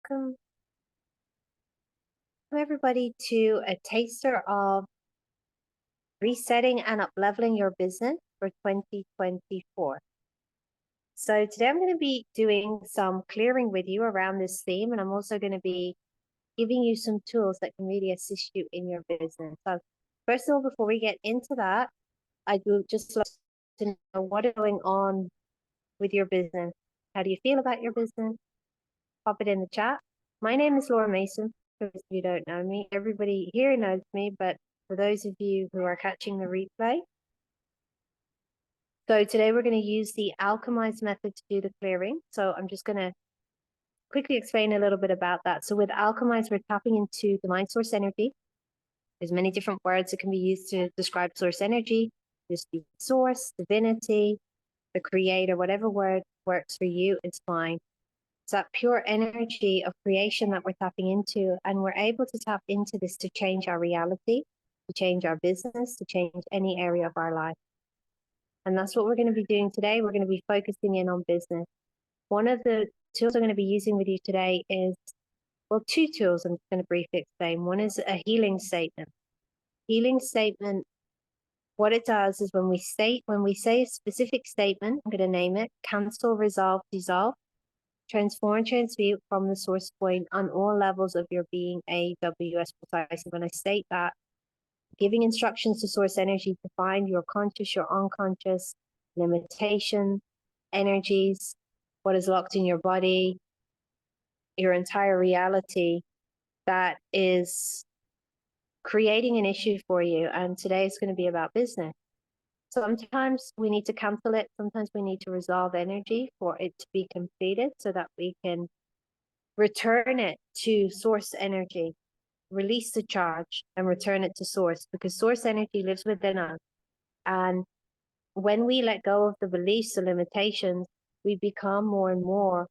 welcome everybody to a taster of resetting and upleveling your business for 2024. So today I'm going to be doing some clearing with you around this theme, and I'm also going to be giving you some tools that can really assist you in your business. So first of all, before we get into that, I would just like to know what is going on with your business. How do you feel about your business? Pop it in the chat. My name is Laura Mason. For those of you who don't know me, everybody here knows me, but for those of you who are catching the replay, so today we're going to use the alchemized method to do the clearing. So I'm just going to quickly explain a little bit about that. So with alchemized, we're tapping into the mind source energy. There's many different words that can be used to describe source energy. There's the source, divinity, the creator, whatever word works for you is fine. It's that pure energy of creation that we're tapping into, and we're able to tap into this to change our reality, to change our business, to change any area of our life. And that's what we're going to be doing today. We're going to be focusing in on business. One of the tools I'm going to be using with you today is, well, two tools I'm going to briefly explain. One is a healing statement. Healing statement, what it does is when we say a specific statement, I'm going to name it, cancel, resolve, dissolve, transform, transmute from the source point on all levels of your being, AWS precisely. When I state that, giving instructions to source energy to find your conscious, your unconscious, limitation, energies, what is locked in your body, your entire reality that is creating an issue for you. And today is going to be about business. Sometimes we need to cancel it. Sometimes we need to resolve energy for it to be completed so that we can return it to source energy, release the charge and return it to source, because source energy lives within us. And when we let go of the beliefs, the limitations, we become more and more,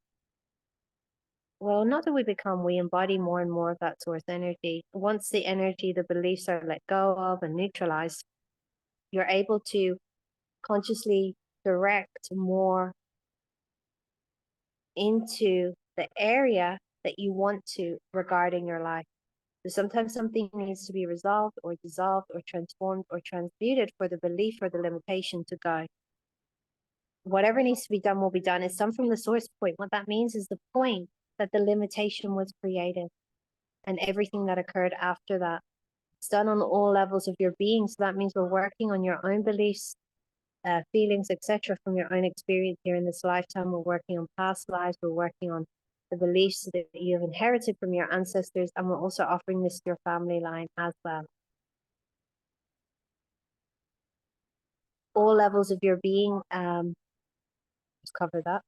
well, not that we become, we embody more and more of that source energy. Once the energy, the beliefs are let go of and neutralized, you're able to consciously direct more into the area that you want to regarding your life. So sometimes something needs to be resolved or dissolved or transformed or transmuted for the belief or the limitation to go. Whatever needs to be done will be done. It's done from the source point. What that means is the point that the limitation was created and everything that occurred after that. It's done on all levels of your being. So that means we're working on your own beliefs, feelings, etc., from your own experience here in this lifetime. We're working on past lives. We're working on the beliefs that you have inherited from your ancestors, and we're also offering this to your family line as well. All levels of your being, let's cover that.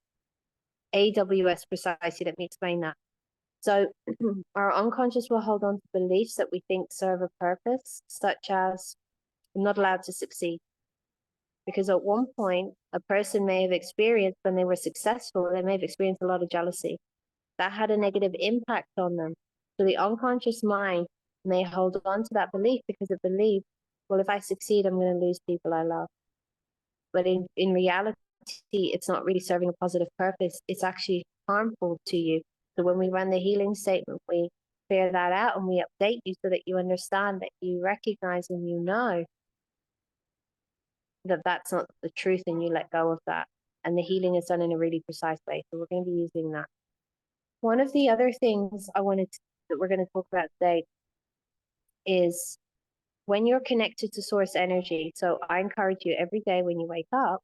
AWS precisely, let me explain that. So our unconscious will hold on to beliefs that we think serve a purpose, such as, I'm not allowed to succeed. Because at one point, a person may have experienced, when they were successful, they may have experienced a lot of jealousy. That had a negative impact on them. So the unconscious mind may hold on to that belief because it believes, well, if I succeed, I'm going to lose people I love. But in reality, it's not really serving a positive purpose. It's actually harmful to you. So when we run the healing statement, we clear that out and we update you so that you understand, that you recognize and you know that that's not the truth, and you let go of that. And the healing is done in a really precise way. So we're going to be using that. One of the other things that we're going to talk about today is when you're connected to source energy. So I encourage you every day when you wake up,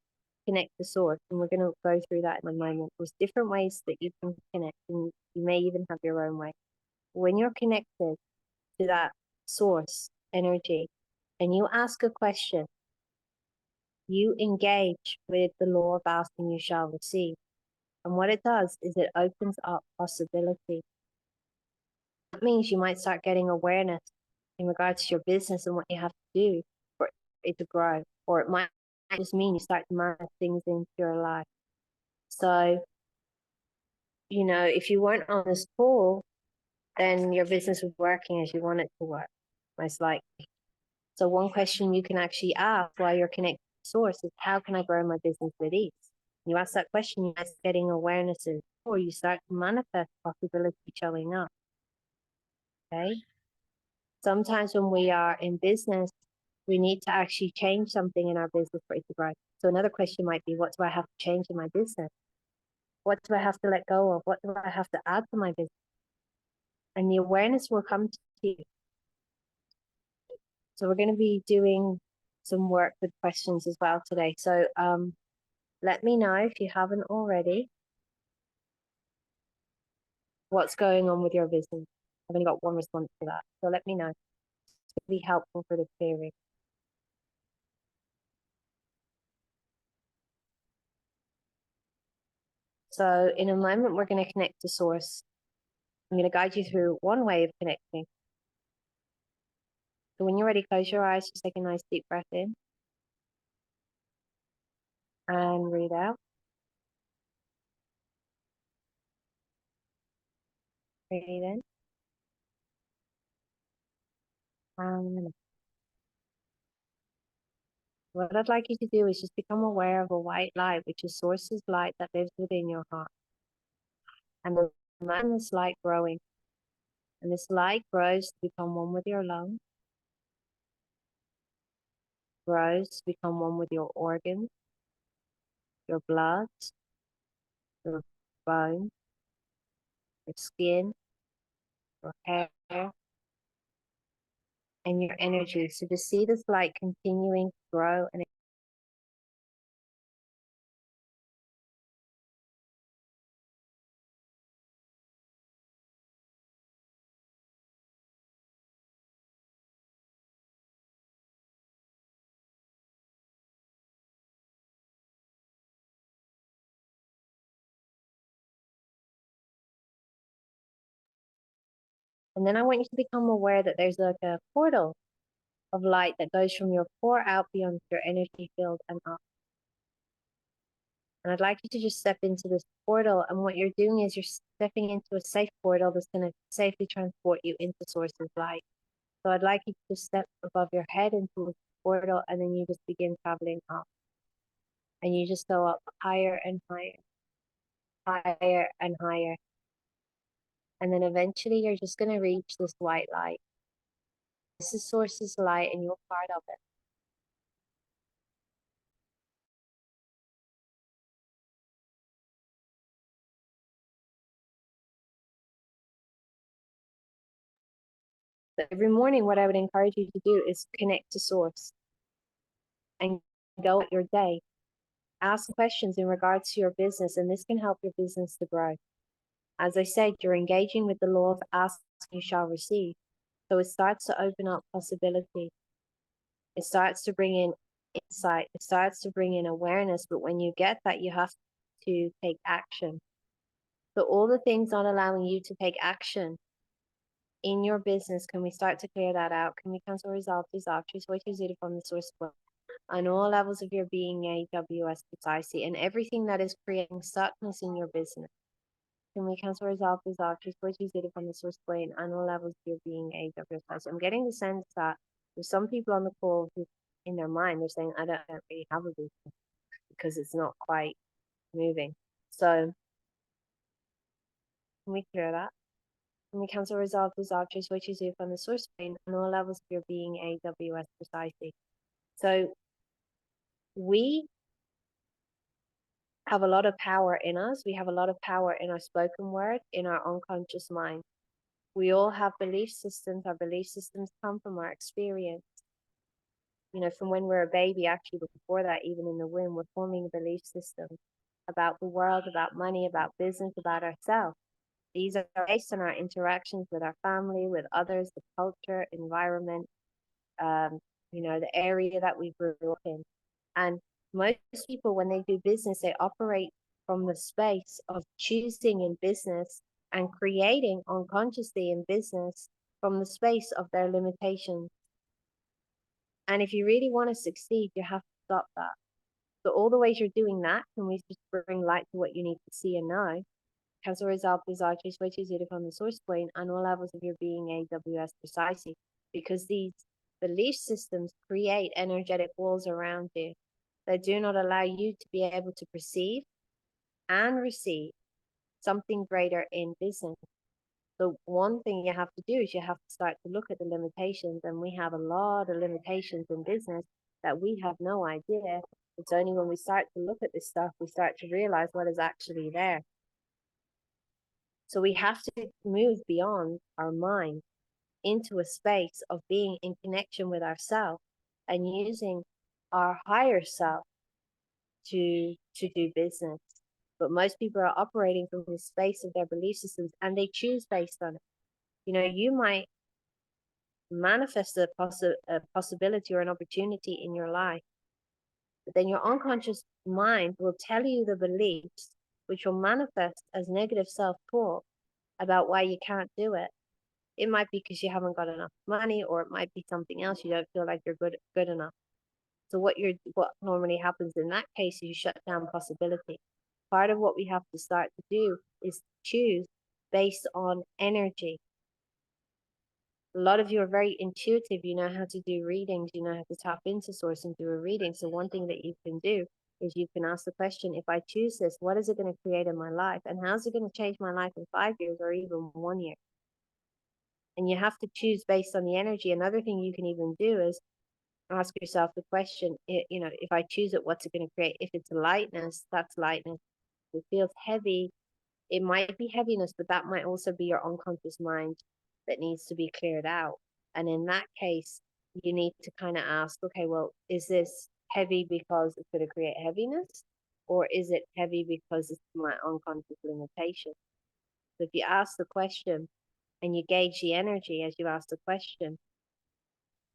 connect to source. And we're going to go through that in a moment. There's different ways that you can connect, and you may even have your own way. When you're connected to that source energy and you ask a question, you engage with the law of asking, you shall receive. And what it does is it opens up possibility. That means you might start getting awareness in regards to your business and what you have to do for it to grow. Or it might just mean you start to manifest things into your life. So, if you weren't on this call, then your business was working as you want it to work, most likely. So one question you can actually ask while you're connected to source is, how can I grow my business with ease? You ask that question, you're getting awarenesses you start to manifest possibility showing up. Okay. Sometimes when we are in business, we need to actually change something in our business for it to grow. So another question might be, what do I have to change in my business? What do I have to let go of? What do I have to add to my business? And the awareness will come to you. So we're going to be doing some work with questions as well today. So let me know if you haven't already what's going on with your business. I've only got one response to that. So let me know. It's going to be helpful for the clearing. So in a moment, we're going to connect to source. I'm going to guide you through one way of connecting. So when you're ready, close your eyes, just take a nice deep breath in and breathe out. Breathe in. And what I'd like you to do is just become aware of a white light, which is source's light that lives within your heart. And imagine this light growing. And this light grows to become one with your lungs, grows to become one with your organs, your blood, your bones, your skin, your hair, and your energy. So just see this light continuing to grow and then I want you to become aware that there's like a portal of light that goes from your core out beyond your energy field and up. And I'd like you to just step into this portal. And what you're doing is you're stepping into a safe portal that's going to safely transport you into source's light. So I'd like you to step above your head into this portal, and then you just begin traveling up. And you just go up higher and higher, higher and higher. And then eventually you're just going to reach this white light. This is source's light, and you're part of it. So every morning, what I would encourage you to do is connect to source and go at your day. Ask questions in regards to your business, and this can help your business to grow. As I said, you're engaging with the law of ask, you shall receive. So it starts to open up possibility. It starts to bring in insight. It starts to bring in awareness. But when you get that, you have to take action. So all the things not allowing you to take action in your business, can we start to clear that out? Can we cancel, resolve, dissolve, choose what you did from the source on all levels of your being, AWS, precisely, and everything that is creating stuckness in your business? Can we cancel, resolve, dissolve, choose what you did from the source point on all levels of your being, AWS, precisely? I'm getting the sense that there's some people on the call who, in their mind, they're saying, I don't really have a business because it's not quite moving. So can we clear that? Can we cancel, resolve, dissolve, choose what you do from the source plane on all levels of your being, AWS, precisely? So we have a lot of power in us. We have a lot of power in our spoken word, in our unconscious mind. We all have belief systems. Our belief systems come from our experience. You know, from when we're a baby, actually, before that, even in the womb, we're forming a belief system about the world, about money, about business, about ourselves. These are based on our interactions with our family, with others, the culture, environment, the area that we grew up in. And most people, when they do business, they operate from the space of choosing in business and creating unconsciously in business from the space of their limitations. And if you really want to succeed, you have to stop that. So all the ways you're doing that, can we just bring light to what you need to see and know? As a result, desire to switch it from the source point on all levels of your being, AWS, precisely, because these belief systems create energetic walls around you that do not allow you to be able to perceive and receive. something greater in business. So one thing you have to do is you have to start to look at the limitations, and we have a lot of limitations in business that we have no idea. It's only when we start to look at this stuff, we start to realize what is actually there. So we have to move beyond our mind into a space of being in connection with ourselves and using our higher self to do business. But most people are operating from the space of their belief systems, and they choose based on it. You might manifest a possibility or an opportunity in your life, but then your unconscious mind will tell you the beliefs which will manifest as negative self-talk about why you can't do it. It might be because you haven't got enough money, or it might be something else. You don't feel like you're good enough. So what normally happens in that case is you shut down possibility. Part of what we have to start to do is choose based on energy. A lot of you are very intuitive. You know how to do readings. You know how to tap into source and do a reading. So one thing that you can do is you can ask the question, if I choose this, what is it going to create in my life? And how's it going to change my life in 5 years or even 1 year? And you have to choose based on the energy. Another thing you can even do is ask yourself the question, if I choose it, what's it going to create? If it's lightness, that's lightness. If it feels heavy, it might be heaviness, but that might also be your unconscious mind that needs to be cleared out. And in that case, you need to kind of ask, okay, well, is this heavy because it's going to create heaviness? Or is it heavy because it's my unconscious limitation? So if you ask the question and you gauge the energy as you ask the question,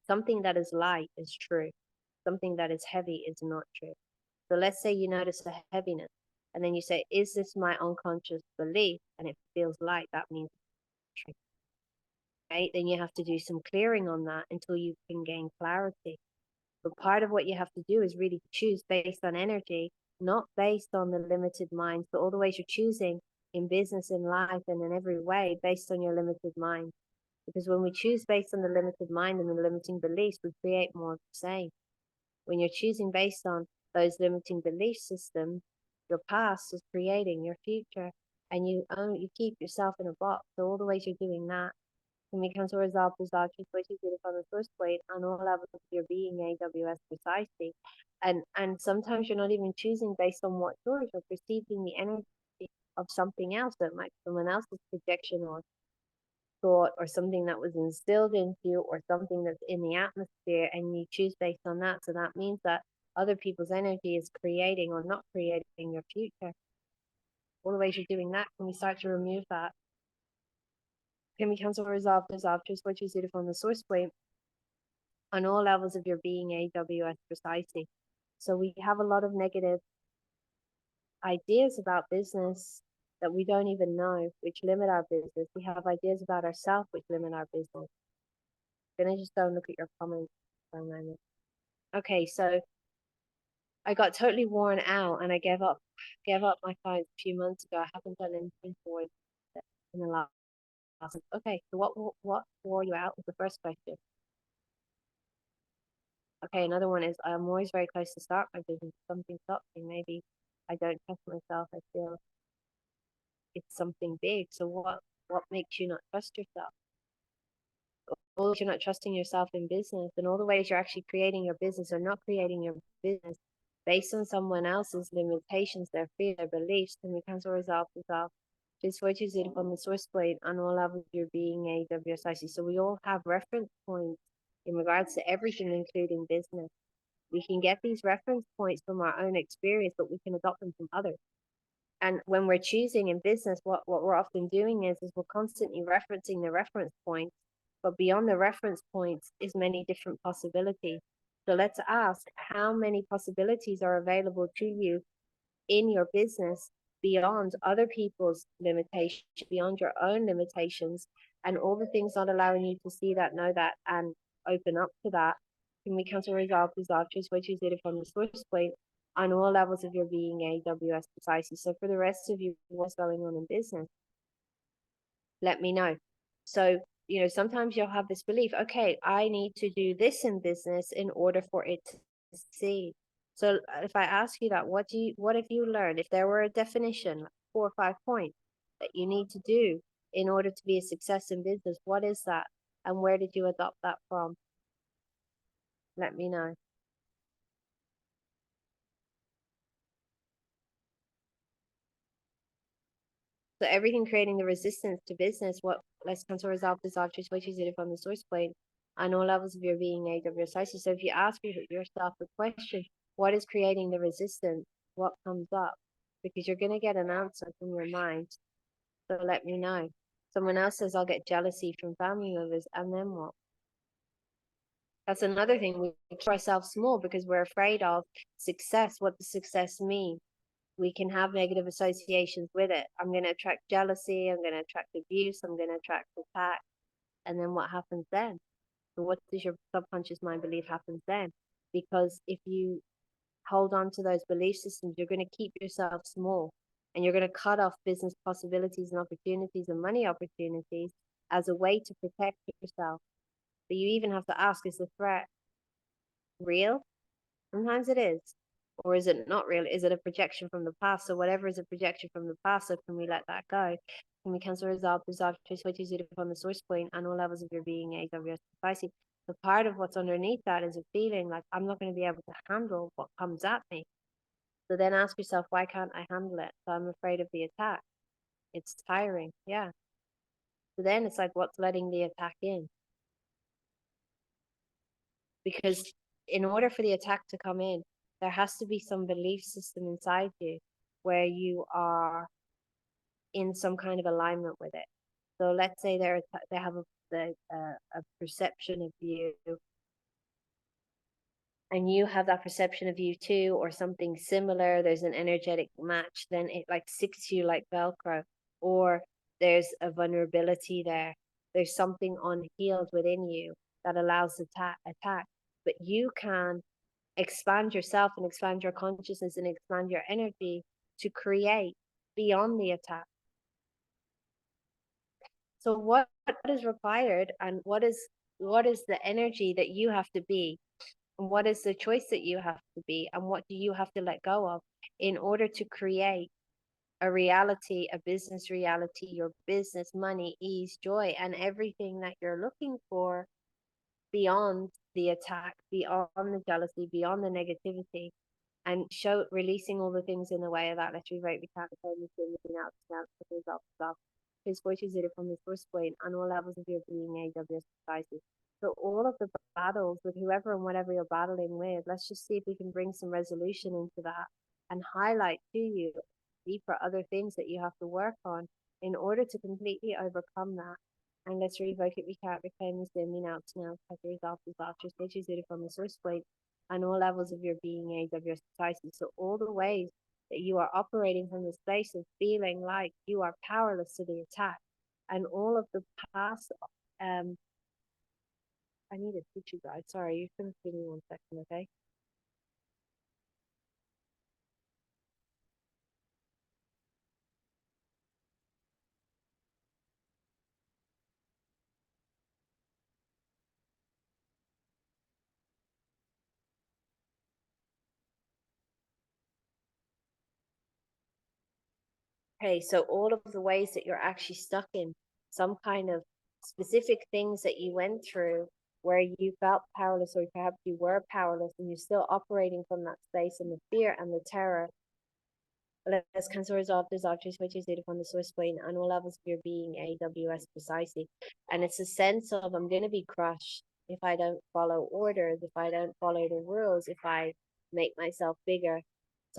something that is light is true. Something that is heavy is not true. So let's say you notice a heaviness, and then you say, is this my unconscious belief? And it feels light. That means it's true. Right? Then you have to do some clearing on that until you can gain clarity. But part of what you have to do is really choose based on energy, not based on the limited mind. So all the ways you're choosing in business, in life, and in every way based on your limited mind. Because when we choose based on the limited mind and the limiting beliefs, we create more of the same. When you're choosing based on those limiting belief systems, your past is creating your future, and you keep yourself in a box. So all the ways you're doing that can become to resolve choices which you did from the first point on all levels of your being, AWS precisely. And sometimes you're not even choosing based on what yours, you're perceiving the energy of something else that might be someone else's projection or thought, or something that was instilled into you, or something that's in the atmosphere, and you choose based on that. So that means that other people's energy is creating or not creating your future. All the ways you're doing that, can we start to remove that? Can we cancel, resolve, dissolve, just what you see from the source point on all levels of your being, AWS precisely. So we have a lot of negative ideas about business that we don't even know, which limit our business. We have ideas about ourselves which limit our business. I'm gonna just go and look at your comments for a moment. Okay, so I got totally worn out and I gave up my clients a few months ago. I haven't done anything for it in the last. Okay, so what wore you out was the first question. Okay, another one is I'm always very close to start my business. Something stops me. Maybe I don't trust myself. I feel it's something big. So what makes you not trust yourself? All you're not trusting yourself in business, and all the ways you're actually creating your business or not creating your business based on someone else's limitations, their fear, their beliefs, then we cancel, resolve. Just what you did from the source point on all levels of your being, AWSIC. So we all have reference points in regards to everything, including business. We can get these reference points from our own experience, but we can adopt them from others. And when we're choosing in business, what we're often doing is we're constantly referencing the reference points, but beyond the reference points is many different possibilities. So let's ask, how many possibilities are available to you in your business beyond other people's limitations, beyond your own limitations, and all the things not allowing you to see that, know that, and open up to that? Can we cancel, resolve, choose what you did from the source point on all levels of your being, AWS precisely. So for the rest of you, what's going on in business? Let me know. So, sometimes you'll have this belief, okay, I need to do this in business in order for it to succeed. So if I ask you that, what have you learned? If there were a definition, like 4 or 5 points, that you need to do in order to be a success in business. What is that? And where did you adopt that from? Let me know. So everything creating the resistance to business, what let's cancel resolve disaster switches it from the source point on all levels of your being, AWS. So if you ask yourself the question, what is creating the resistance? What comes up? Because you're going to get an answer from your mind. So let me know. Someone else says, I'll get jealousy from family members. And then what? That's another thing. We keep ourselves small because we're afraid of success. What does success mean? We can have negative associations with it. I'm going to attract jealousy. I'm going to attract abuse. I'm going to attract attack. And then what happens then? So what does your subconscious mind believe happens then? Because if you hold on to those belief systems, you're going to keep yourself small and you're going to cut off business possibilities and opportunities and money opportunities as a way to protect yourself. But you even have to ask, is the threat real? Sometimes it is. Or is it not real? Is it a projection from the past? So whatever is a projection from the past, so can we let that go? Can we cancel resolve, switches it from the source point and all levels of your being, AWS spicy? The part of what's underneath that is a feeling like I'm not going to be able to handle what comes at me. So then ask yourself, why can't I handle it? So I'm afraid of the attack. It's tiring. Yeah. So then it's like, what's letting the attack in? Because in order for the attack to come in, there has to be some belief system inside you where you are in some kind of alignment with it. So let's say they have a perception of you, and you have that perception of you too, or something similar. There's an energetic match, then it like sticks to you like Velcro, or there's a vulnerability there. There's something unhealed within you that allows attack. But you can expand yourself and expand your consciousness and expand your energy to create beyond the attack. So what is required and what is the energy that you have to be, and what is the choice that you have to be, and what do you have to let go of in order to create a reality, a business reality, your business, money, ease, joy, and everything that you're looking for beyond the attack, beyond the jealousy, beyond the negativity, and releasing all the things in the way of that. Let's rewrite, we can't say anything out now because of stuff. His voice is it from the first point on all levels of your being, AWS society. So all of the battles with whoever and whatever you're battling with, let's just see if we can bring some resolution into that and highlight to you deeper other things that you have to work on in order to completely overcome that. And let's revoke it, we can't reclaim this in, out now, resolve disasters, which is it from the source point and all levels of your being, age of your society. So all the ways that you are operating from the space of feeling like you are powerless to the attack, and all of the past. I need to teach you guys. Sorry, you can give me 1 second, okay? Okay, so all of the ways that you're actually stuck in some kind of specific things that you went through where you felt powerless, or perhaps you were powerless and you're still operating from that space and the fear and the terror. Let's cancel resolve disaster switches data from the source point on all levels of your being, AWS precisely. And it's a sense of I'm going to be crushed if I don't follow orders, if I don't follow the rules, if I make myself bigger.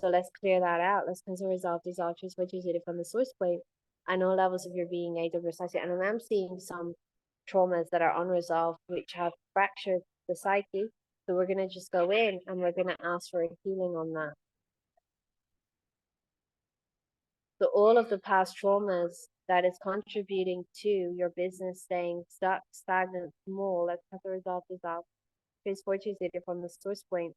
So let's clear that out. Let's cancel resolve disaster switches data from the source point on all levels of your being, AWS precisely. And I'm seeing some traumas that are unresolved, which have fractured the psyche. So we're going to just go in and we're going to ask for a healing on that. So all of the past traumas that is contributing to your business staying stuck, stagnant, small, let's have the result is out. Phase 4 data from the source point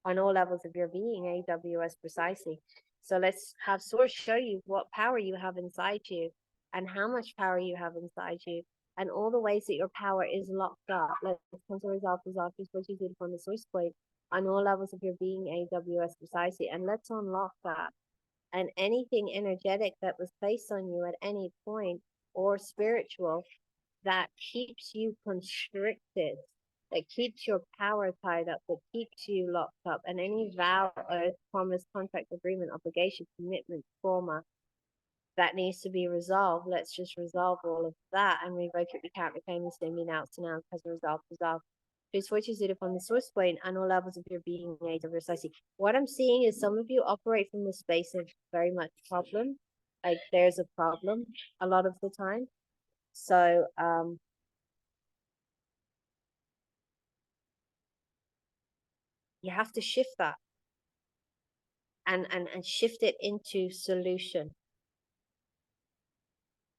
on all levels of your being, AWS precisely. So let's have source show you what power you have inside you and how much power you have inside you and all the ways that your power is locked up. Let's come to resolve phase 4 data from the source point on all levels of your being, AWS precisely. And let's unlock that. And anything energetic that was placed on you at any point or spiritual that keeps you constricted, that keeps your power tied up, that keeps you locked up, and any vow, oath, promise, contract, agreement, obligation, commitment, trauma that needs to be resolved. Let's just resolve all of that and revoke it. We can't reclaim this name now to now because resolve. Please what you did upon the source point and all levels of your being made of precisely. What I'm seeing is some of you operate from the space of very much problem. Like there's a problem a lot of the time. So you have to shift that and shift it into solution.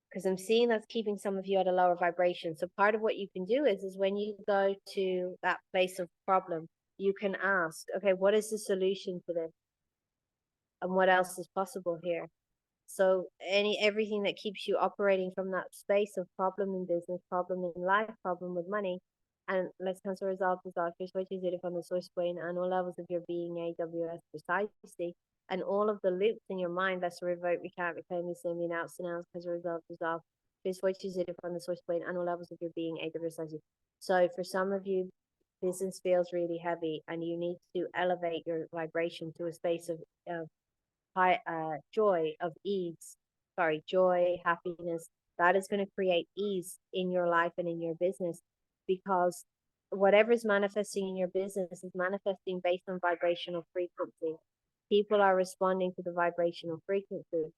Because I'm seeing that's keeping some of you at a lower vibration. So part of what you can do is when you go to that place of problem, you can ask, okay, what is the solution to this? And what else is possible here? So everything that keeps you operating from that space of problem in business, problem in life, problem with money, and let's cancel resolve, which is it from the source point and all levels of your being, AWS precisely, and all of the loops in your mind, let's revoke, recount, reclaim, rescind, renounce, because resolve, which is it from the source point and all levels of your being, AWS precisely. So for some of you, business feels really heavy and you need to elevate your vibration to a space of high joy, of ease, joy, happiness. That is going to create ease in your life and in your business, because whatever is manifesting in your business is manifesting based on vibrational frequency. People are responding to the vibrational frequency.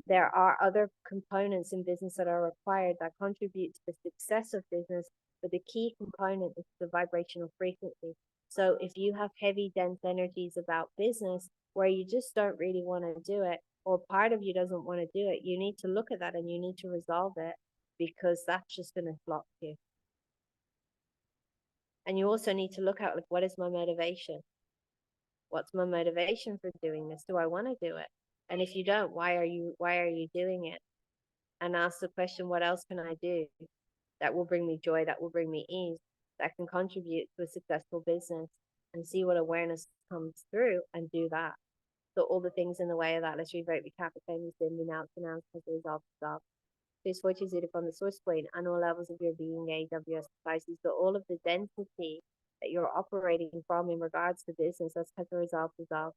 There are other components in business that are required that contribute to the success of business, but the key component is the vibrational frequency. So if you have heavy, dense energies about business where you just don't really want to do it, or part of you doesn't want to do it, you need to look at that and you need to resolve it, because that's just going to block you. And you also need to look at, like, what is my motivation? What's my motivation for doing this? Do I want to do it? And if you don't, why are you doing it? And ask the question, what else can I do that will bring me joy, that will bring me ease, that can contribute to a successful business, and see what awareness comes through and do that. So all the things in the way of that, let's revoke, recap, reclaim, rescind, renounce, as a result of this fortune is from the source point and all levels of your being, AWS Pisces. So all of the density that you're operating from in regards to business, that's as a result of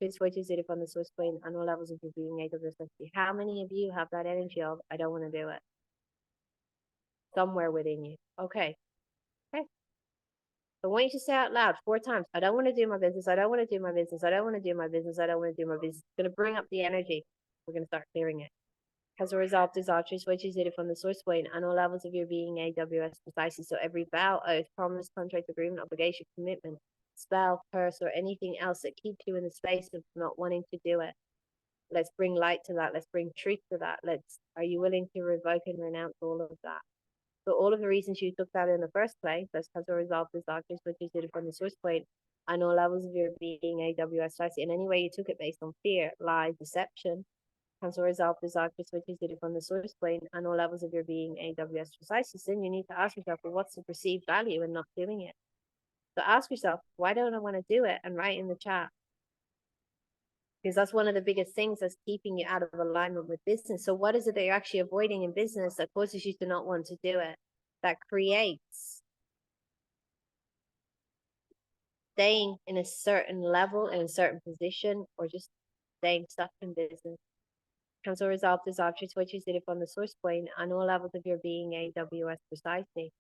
this fortune is from the source point and all levels of your being, AWS Pisces. How many of you have that energy of, I don't want to do it? Somewhere within you. Okay. So I want you to say out loud 4 times, I don't want to do my business. I don't want to do my business. I don't want to do my business. I don't want to do my business. It's going to bring up the energy. We're going to start clearing it. As a result, disastrous, which is it from the source point and all levels of your being, AWS precisely. So every vow, oath, promise, contract, agreement, obligation, commitment, spell, curse, or anything else that keeps you in the space of not wanting to do it. Let's bring light to that. Let's bring truth to that. Are you willing to revoke and renounce all of that? So all of the reasons you took that in the first place, that's as a result of darkness, which is it from the source point and all levels of your being, AWS precisely. In any way you took it based on fear, lie, deception, cancel resolve darkness, which is it from the source plane and all levels of your being, AWS precisely, then you need to ask yourself, well, what's the perceived value in not doing it? So ask yourself, why don't I want to do it? And write in the chat. Because that's one of the biggest things that's keeping you out of alignment with business. So what is it that you're actually avoiding in business that causes you to not want to do it? That creates staying in a certain level, in a certain position, or just staying stuck in business. Cancel resolve disasters, which is it from the source point on all levels of your being, AWS precisely.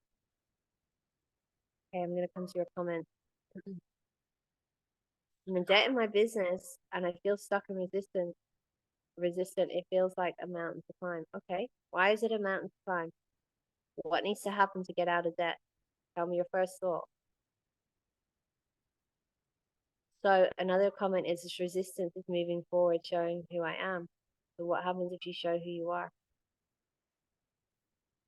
Okay, I'm going to come to your comment. I'm in debt in my business and I feel stuck and resistant. It feels like a mountain to climb. Okay, why is it a mountain to climb? What needs to happen to get out of debt? Tell me your first thought. So another comment is this resistance is moving forward, showing who I am. So what happens if you show who you are?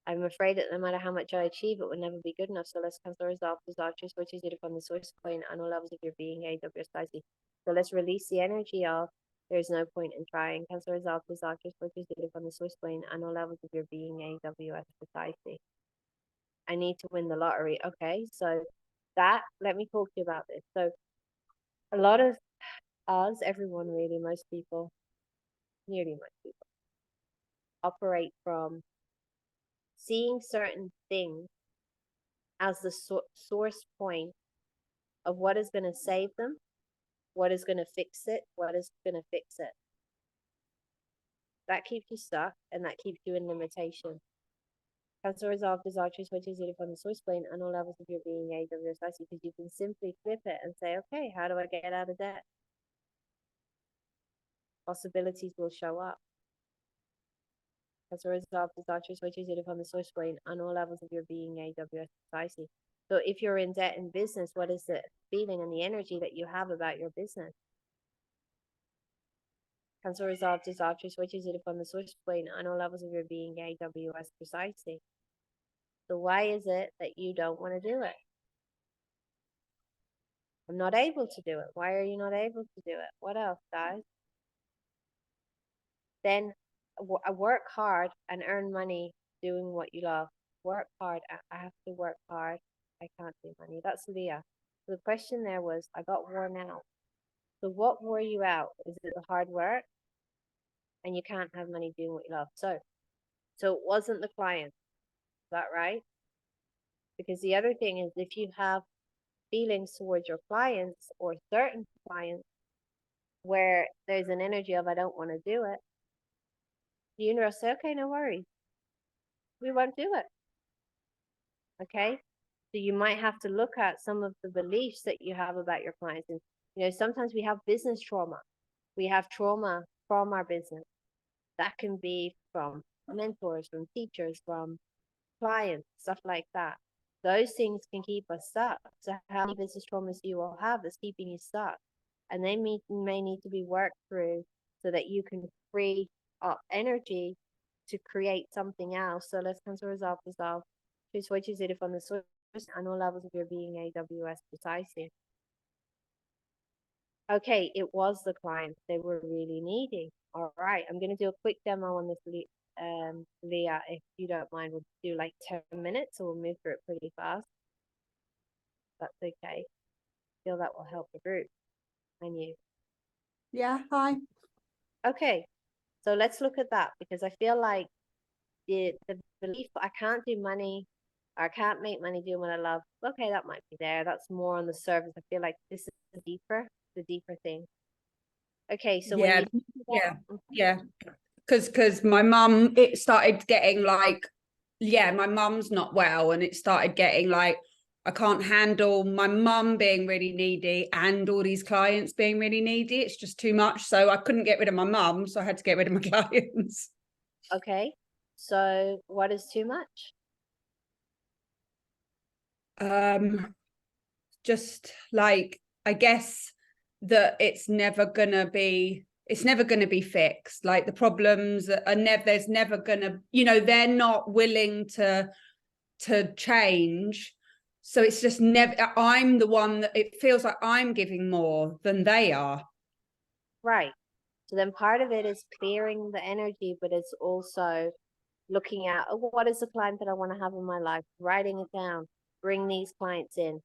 I'm afraid that no matter how much I achieve, it will never be good enough. So let's cancel resolve disasters, which is it from the source point on all levels of your being, AWS precisely. So let's release the energy of there's no point in trying. Cancel resolve disasters, which is it from the source point on all levels of your being, AWS precisely. I need to win the lottery. Okay, so let me talk to you about this. So a lot of us, everyone really, most people, nearly my people, operate from seeing certain things as the source point of what is going to save them, what is going to fix it, what is going to fix it. That keeps you stuck and that keeps you in limitation. Cancel resolve desire choose what is it from the source plane and all levels of your being AWS because you can simply flip it and say, okay, how do I get out of debt? Possibilities will show up. As a result, desire choose what is it from the source plane and all levels of your being AWS precisely. So if you're in debt in business, what is the feeling and the energy that you have about your business? Cancel resolve desire choose what is it from the source plane and all levels of your being AWS precisely. So why is it that you don't want to do it? I'm not able to do it. Why are you not able to do it? What else, guys? Then work hard and earn money doing what you love. Work hard. I have to work hard. I can't do money. That's Leah. So the question there was, I got worn out. So what wore you out? Is it the hard work? And you can't have money doing what you love. So it wasn't the client. Is that right? Because the other thing is if you have feelings towards your clients or certain clients where there's an energy of I don't want to do it, the universe say, okay, no worries. We won't do it. Okay. So you might have to look at some of the beliefs that you have about your clients. And sometimes we have business trauma. We have trauma from our business. That can be from mentors, from teachers, from clients, stuff like that. Those things can keep us stuck. So how many business traumas do you all have that's keeping you stuck? And they may need to be worked through so that you can free up energy to create something else. So let's cancel resolve. Choose what you did from the source and all levels of your being AWS precisely. Okay, it was the clients they were really needing. All right, I'm going to do a quick demo on this, Leah, if you don't mind. We'll do like 10 minutes, so we'll move through it pretty fast. That's okay. I feel that will help the group and you. Yeah, hi. Okay, so let's look at that because I feel like the belief I can't do money, or I can't make money doing what I love. Okay, that might be there. That's more on the surface. I feel like this is the deeper thing. Okay, so when you yeah, because my mum, it started getting like, my mum's not well, and it started getting like I can't handle my mum being really needy and all these clients being really needy. It's just too much. So I couldn't get rid of my mum, so I had to get rid of my clients. Okay, so what is too much? Just like, I guess that it's never gonna be fixed. Like the problems are there's never gonna, they're not willing to change. So it's just never, I'm the one that it feels like I'm giving more than they are. Right. So then part of it is clearing the energy, but it's also looking at what is the client that I want to have in my life, writing it down, bring these clients in.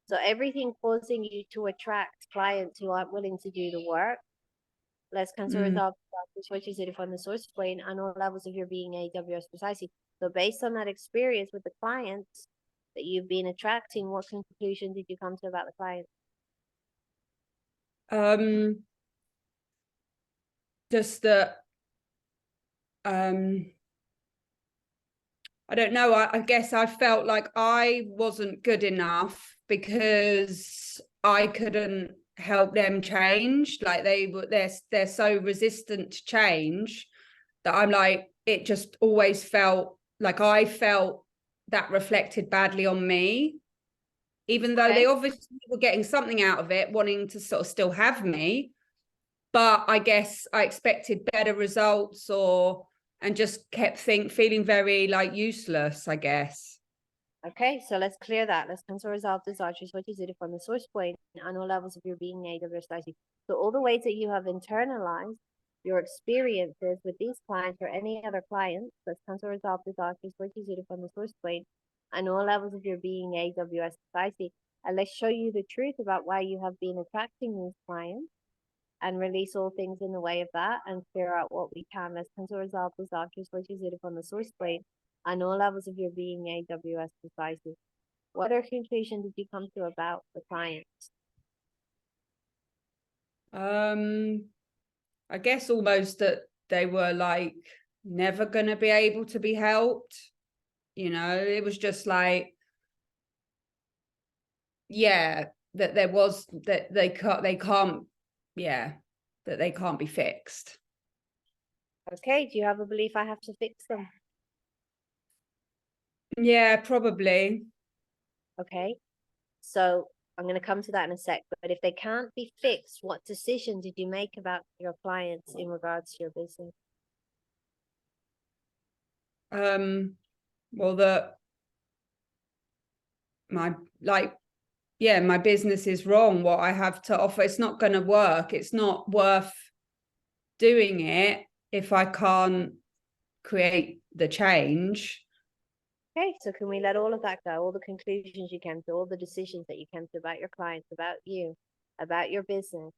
So everything causing you to attract clients who aren't willing to do the work. Let's cancel resolve which is it from the source plane and all levels of your being AWS precisely. So based on that experience with the clients that you've been attracting, what conclusion did you come to about the client? Just that I don't know. I guess I felt like I wasn't good enough because I couldn't help them change. Like they're so resistant to change that I'm like, it just always felt like I felt that reflected badly on me, even though they obviously were getting something out of it, wanting to sort of still have me. But I guess I expected better results and just kept feeling very like useless, I guess. Okay, so let's clear that. Let's cancel resolve desire, choose what you did from the source point on all levels of your being AWS. So all the ways that you have internalized your experiences with these clients or any other clients, let's cancel resolve desire, choose what you did from the source point on all levels of your being AWS. And let's show you the truth about why you have been attracting these clients and release all things in the way of that and clear out what we can. Let's cancel, resolve, dissolve, transfer, choose it upon the source plane on all levels of your being, AWS precisely. What other conclusion did you come to about the client? I guess almost that they were like never going to be able to be helped. You know, it was just like, yeah, that there was that they can't, yeah, that they can't be fixed. Okay, do you have a belief I have to fix them? Yeah, probably. Okay, so I'm going to come to that in a sec. But if they can't be fixed, what decision did you make about your clients in regards to your business? Well, that my like, yeah, my business is wrong. What I have to offer, it's not going to work. It's not worth doing it if I can't create the change. Okay, so can we let all of that go? All the conclusions you came to, all the decisions that you came to about your clients, about you, about your business.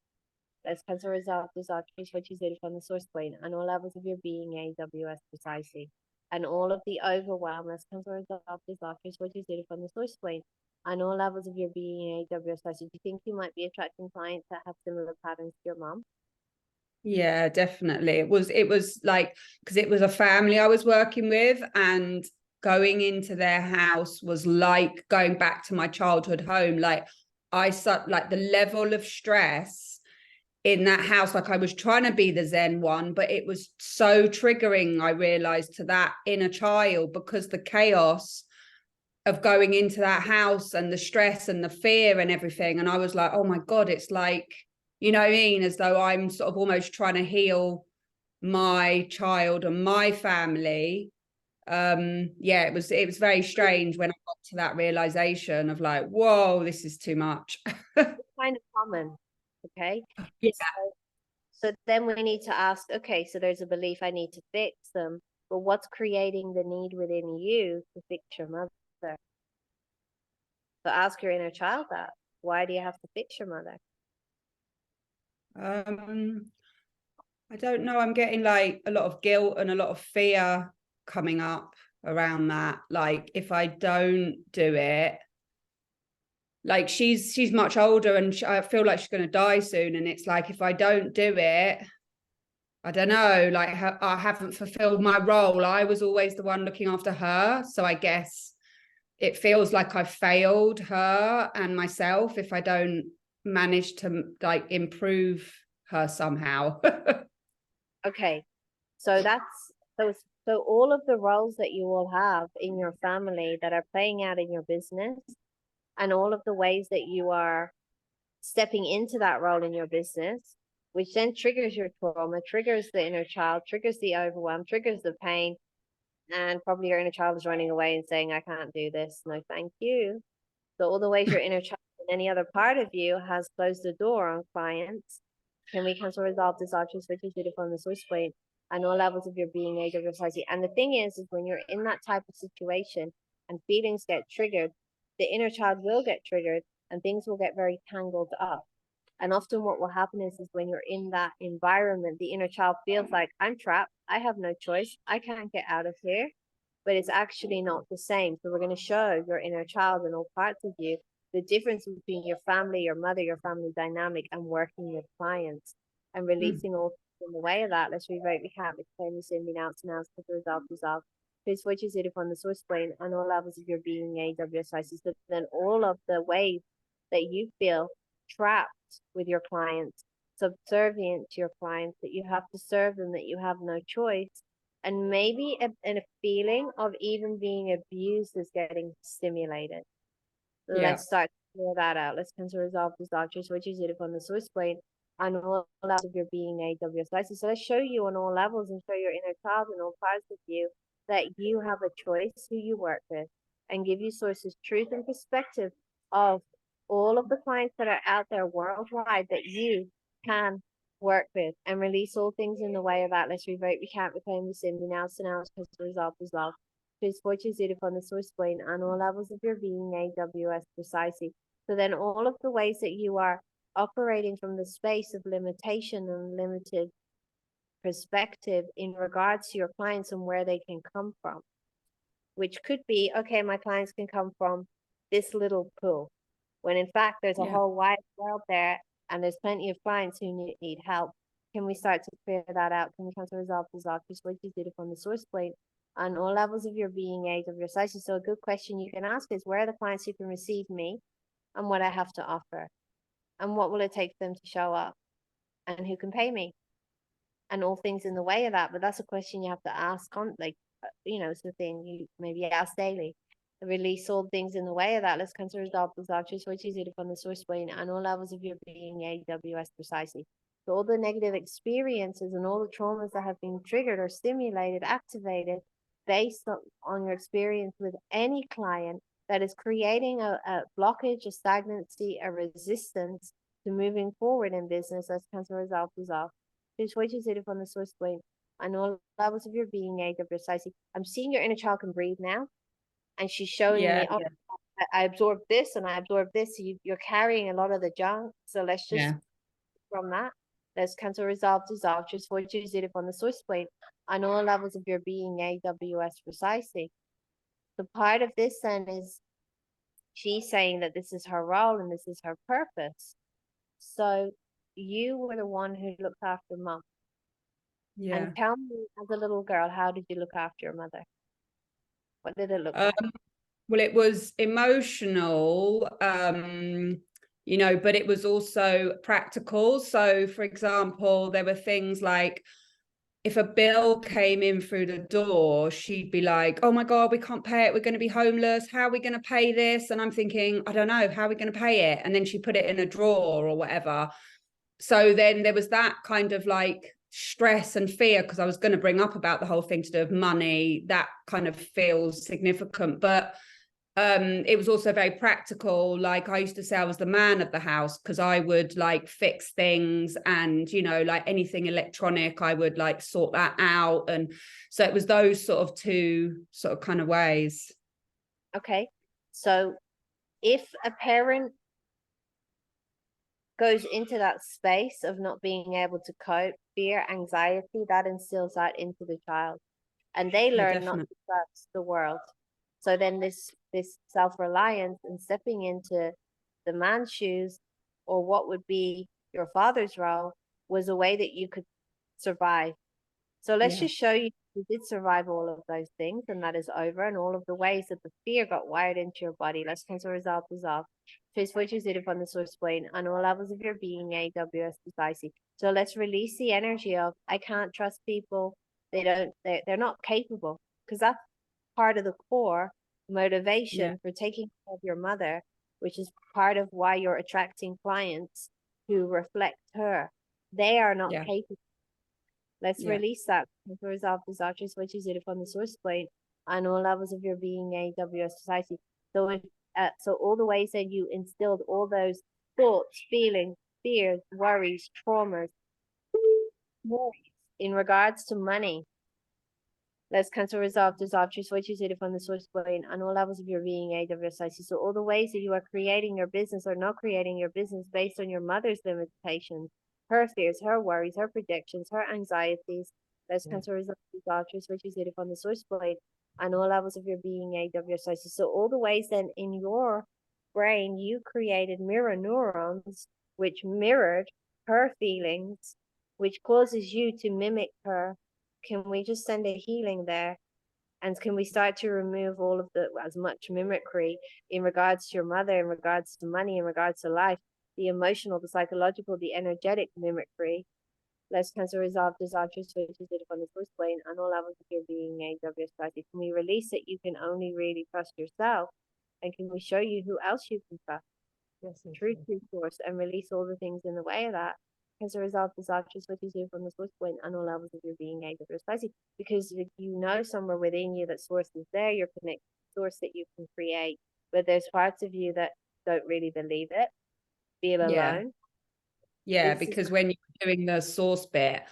Let's cancel, resolve, dissolve, choose what you did from the source point on all levels of your being, AWS precisely. And all of the overwhelm, let's cancel, resolve, dissolve, choose what you did from the source point on all levels of your being, AWS precisely. Do you think you might be attracting clients that have similar patterns to your mom? Yeah, definitely. It was like, because it was a family I was working with, and going into their house was like going back to my childhood home. Like I such like the level of stress in that house, like I was trying to be the Zen one, but it was so triggering, I realized, to that inner child, because the chaos of going into that house and the stress and the fear and everything. And I was like, oh my God, it's like, you know what I mean? As though I'm sort of almost trying to heal my child and my family. Yeah, it was very strange when I got to that realization of like, whoa, this is too much. Kind of common, okay? Yeah. So then we need to ask, okay, so there's a belief I need to fix them, but what's creating the need within you to fix your mother? So ask your inner child that. Why do you have to fix your mother? um I don't know, I'm getting like a lot of guilt and a lot of fear coming up around that. Like if I don't do it, like she's much older, and I feel like she's going to die soon, and it's like if I don't do it, I don't know, like I haven't fulfilled my role. I was always the one looking after her, so I guess it feels like I failed her and myself if I don't manage to like improve her somehow. Okay, so so all of the roles that you all have in your family that are playing out in your business, and all of the ways that you are stepping into that role in your business, which then triggers your trauma, triggers the inner child, triggers the overwhelm, triggers the pain, and probably your inner child is running away and saying, I can't do this. No, thank you. So all the ways your inner child and any other part of you has closed the door on clients, can we cancel, resolve, dissolve, transfer, to the from the source point and all levels of your being, age of your society? And the thing is when you're in that type of situation and feelings get triggered, the inner child will get triggered and things will get very tangled up. And often what will happen is when you're in that environment, the inner child feels like, I'm trapped. I have no choice. I can't get out of here. But it's actually not the same. So we're going to show your inner child and all parts of you the difference between your family, your mother, your family dynamic, and working with clients and releasing all in the way of that. Let's rewrite, we can't reclaim this in the announce, because the result. Please switches it upon the source plane on all levels of your being, AWS. So then all of the ways that you feel trapped with your clients, subservient to your clients, that you have to serve them, that you have no choice, and maybe a feeling of even being abused is getting stimulated. Yeah. Let's start to clear that out. Let's cancel, resolve, dissolve, choose what you did upon the source plane on all levels of your being, AWS. So let's show you on all levels and show your inner child and all parts of you that you have a choice who you work with, and give you sources, truth, and perspective of all of the clients that are out there worldwide that you can work with, and release all things in the way of that. Let's revoke, we can't reclaim the sin, we now because the result is love. Choose fortunes upon the source plane on all levels of your being, AWS precisely. So then all of the ways that you are operating from the space of limitation and limited perspective in regards to your clients and where they can come from, which could be, okay, my clients can come from this little pool, when in fact there's a Yeah. whole wide world there and there's plenty of clients who need help. Can we start to clear that out? Can we come to resolve this office what you did from the source point on all levels of your being, age of your sizes? So a good question you can ask is, where are the clients who can receive me and what I have to offer? And what will it take for them to show up? And who can pay me? And all things in the way of that. But that's a question you have to ask it's the thing you maybe ask daily. Release all things in the way of that. Let's consider resolve those options which is it from the source point and all levels of your being, AWS precisely. So all the negative experiences and all the traumas that have been triggered or stimulated, activated based on your experience with any client that is creating a blockage, a stagnancy, a resistance to moving forward in business. Let's consider resolve dissolve. There's ways it from the source point and all levels of your being, AWS precisely. I'm seeing your inner child can breathe now. And she's showing me, oh, I absorbed this and I absorbed this. So you're carrying a lot of the junk. So let's just, from that, let's cancel, resolve, dissolve, just for use it on the source point on all levels of your being, AWS precisely. The part of this then is she's saying that this is her role and this is her purpose. So you were the one who looked after mom. Yeah. And tell me, as a little girl, how did you look after your mother? What did it look like? Well, it was emotional, but it was also practical. So, for example, there were things like if a bill came in through the door, she'd be like, oh my God, we can't pay it. We're going to be homeless. How are we going to pay this? And I'm thinking, I don't know, how are we going to pay it? And then she put it in a drawer or whatever. So then there was that kind of like stress and fear, because I was going to bring up about the whole thing to do with money. That kind of feels significant, but it was also very practical. Like I used to say I was the man of the house, because I would like fix things and, like anything electronic, I would like sort that out. And so it was those sort of two sort of kind of ways. Okay. So if a parent goes into that space of not being able to cope, fear, anxiety, that instills that into the child. And they learn not to trust the world. So then this self-reliance and stepping into the man's shoes, or what would be your father's role, was a way that you could survive. So let's just show you did survive all of those things, and that is over, and all of the ways that the fear got wired into your body. Let's cancel, resolve, dissolve. Face what you did upon the source point on all levels of your being, AWS precisely. So let's release the energy of I can't trust people. They're not capable, because that's part of the core motivation for taking care of your mother, which is part of why you're attracting clients who reflect her. They are not capable. Let's release that. Resolve disastrous, which is it from the source point on all levels of your being, AWS society. So so all the ways that you instilled all those thoughts, feelings, fears, worries, traumas in regards to money. Let's cancel, resolve, dissolve, choose what you did from the source point on all levels of your being, AWS society. So all the ways that you are creating your business or not creating your business based on your mother's limitations, her fears, her worries, her projections, her anxieties. Let's cancel, resolve, dissolve, choose what you did from the source point on all levels of your being, AWS society. So all the ways then in your brain you created mirror neurons which mirrored her feelings, which causes you to mimic her. Can we just send a healing there? And can we start to remove all of as much mimicry in regards to your mother, in regards to money, in regards to life, the emotional, the psychological, the energetic mimicry? Let's cancel, resolve, dissolve, switch it on the first plane on all levels of your being, AWS society. Can we release it? You can only really trust yourself. And can we show you who else you can trust? Yes, true source, and release all the things in the way of that. As a result, dissolve what you do from the source point on all levels of your being, AWS society. Because you know somewhere within you that source is there, you're connected to source that you can create. But there's parts of you that don't really believe it, feel alone. Yeah, because when you're doing the source bit,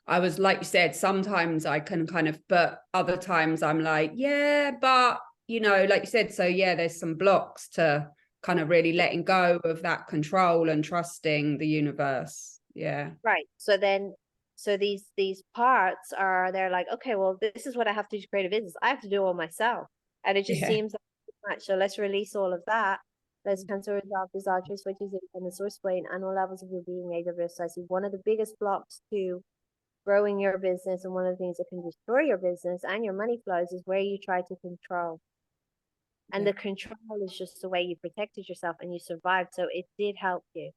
I was, like you said, sometimes I can kind of, but other times I'm like, yeah, but, like you said, so yeah, there's some blocks to kind of really letting go of that control and trusting the universe. Yeah. Right. So these parts are, they're like, okay, well, this is what I have to do to create a business. I have to do it all myself. And it just Yeah. seems like too much. So let's release all of that. Let's cancel resolve desire, switches it from the source plane and all levels of your being, AWS. I see one of the biggest blocks to growing your business, and one of the things that can destroy your business and your money flows, is where you try to control. And the control is just the way you protected yourself and you survived. So it did help you.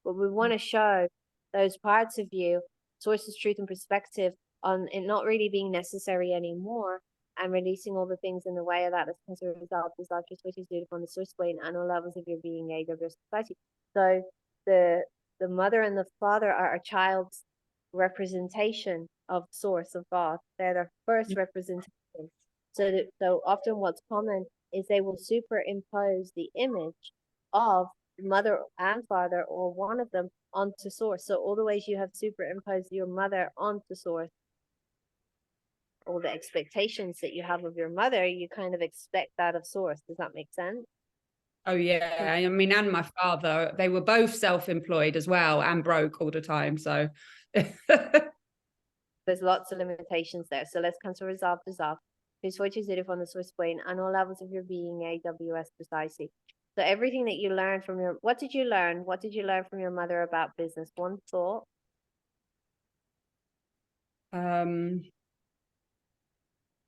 But we want to show those parts of you, sources, truth, and perspective, on it not really being necessary anymore, and releasing all the things in the way of that. As a result, is that just what is due on the source plane and all levels of your being, AWS society. So the mother and the father are a child's representation of source, of God. They're their first representation. So often what's common is they will superimpose the image of mother and father, or one of them, onto source. So all the ways you have superimposed your mother onto source, all the expectations that you have of your mother, you kind of expect that of source. Does that make sense? Oh yeah. I mean, and my father, they were both self-employed as well and broke all the time. So There's lots of limitations there. So let's cancel, resolve, dissolve. Please switch it on the source plane and all levels of your being, AWS precisely. So everything that you learned from your, what did you learn? What did you learn from your mother about business? One thought.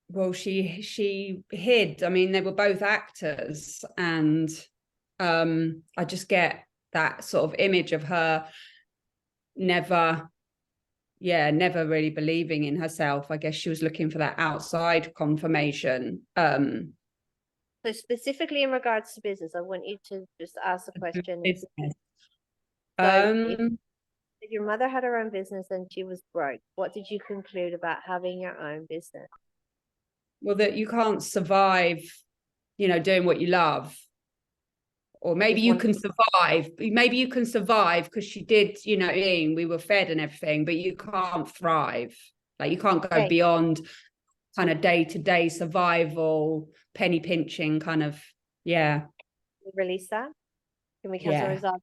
Well, she hid. I mean, they were both actors, and I just get that sort of image of her never really believing in herself. I guess she was looking for that outside confirmation. So specifically in regards to business, I want you to just ask the question. Business. So if your mother had her own business and she was broke, what did you conclude about having your own business? Well, that you can't survive, doing what you love. Or maybe you can survive. Maybe you can survive because she did, we were fed and everything, but you can't thrive. Like you can't go beyond kind of day-to-day survival, penny pinching kind of, yeah. Release that? Can we cancel resolve?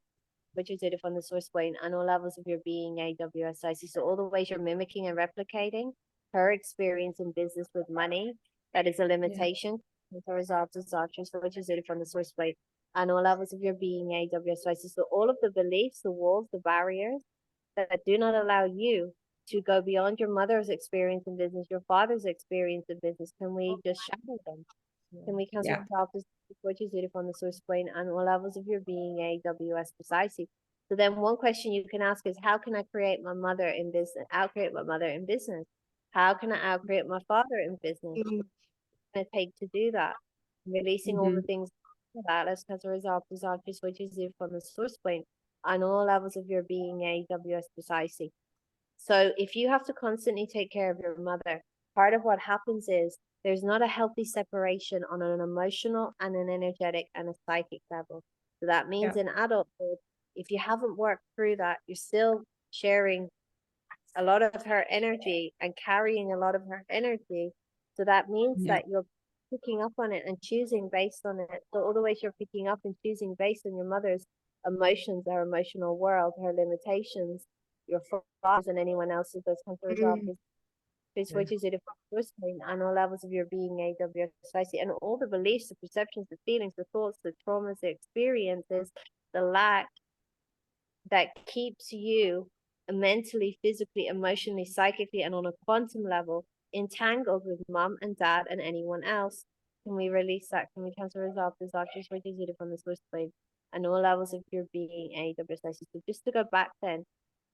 Which is it from the source plane and all levels of your being, AWSIC. So all the ways you're mimicking and replicating her experience in business with money, that is a limitation. So resolve disaster, so which is it from the source plane and all levels of your being, AWSIC. So all of the beliefs, the walls, the barriers that do not allow you to go beyond your mother's experience in business, your father's experience in business, can we just shatter them? Can we cancel which is it on the source plane and all levels of your being, AWS precisely? So then one question you can ask is, how can I create my mother in business? Outcreate my mother in business? How can I outcreate my father in business? What's it going to take to do that? Releasing all the things that as a result, which is it from the source plane and all levels of your being, AWS precisely. So if you have to constantly take care of your mother, part of what happens is there's not a healthy separation on an emotional and an energetic and a psychic level. So that means in adulthood, if you haven't worked through that, you're still sharing a lot of her energy and carrying a lot of her energy. So that means that you're picking up on it and choosing based on it. So all the ways you're picking up and choosing based on your mother's emotions, her emotional world, her limitations, your flaws, and anyone else's, those come to resolve which is it and all levels of your being, AWS, and all the beliefs, the perceptions, the feelings, the thoughts, the traumas, the experiences, the lack that keeps you mentally, physically, emotionally, psychically, and on a quantum level entangled with mom and dad and anyone else. Can we release that? Can we cancel resolve this actress, which is it from the source plane and all levels of your being, AWS? So just to go back then,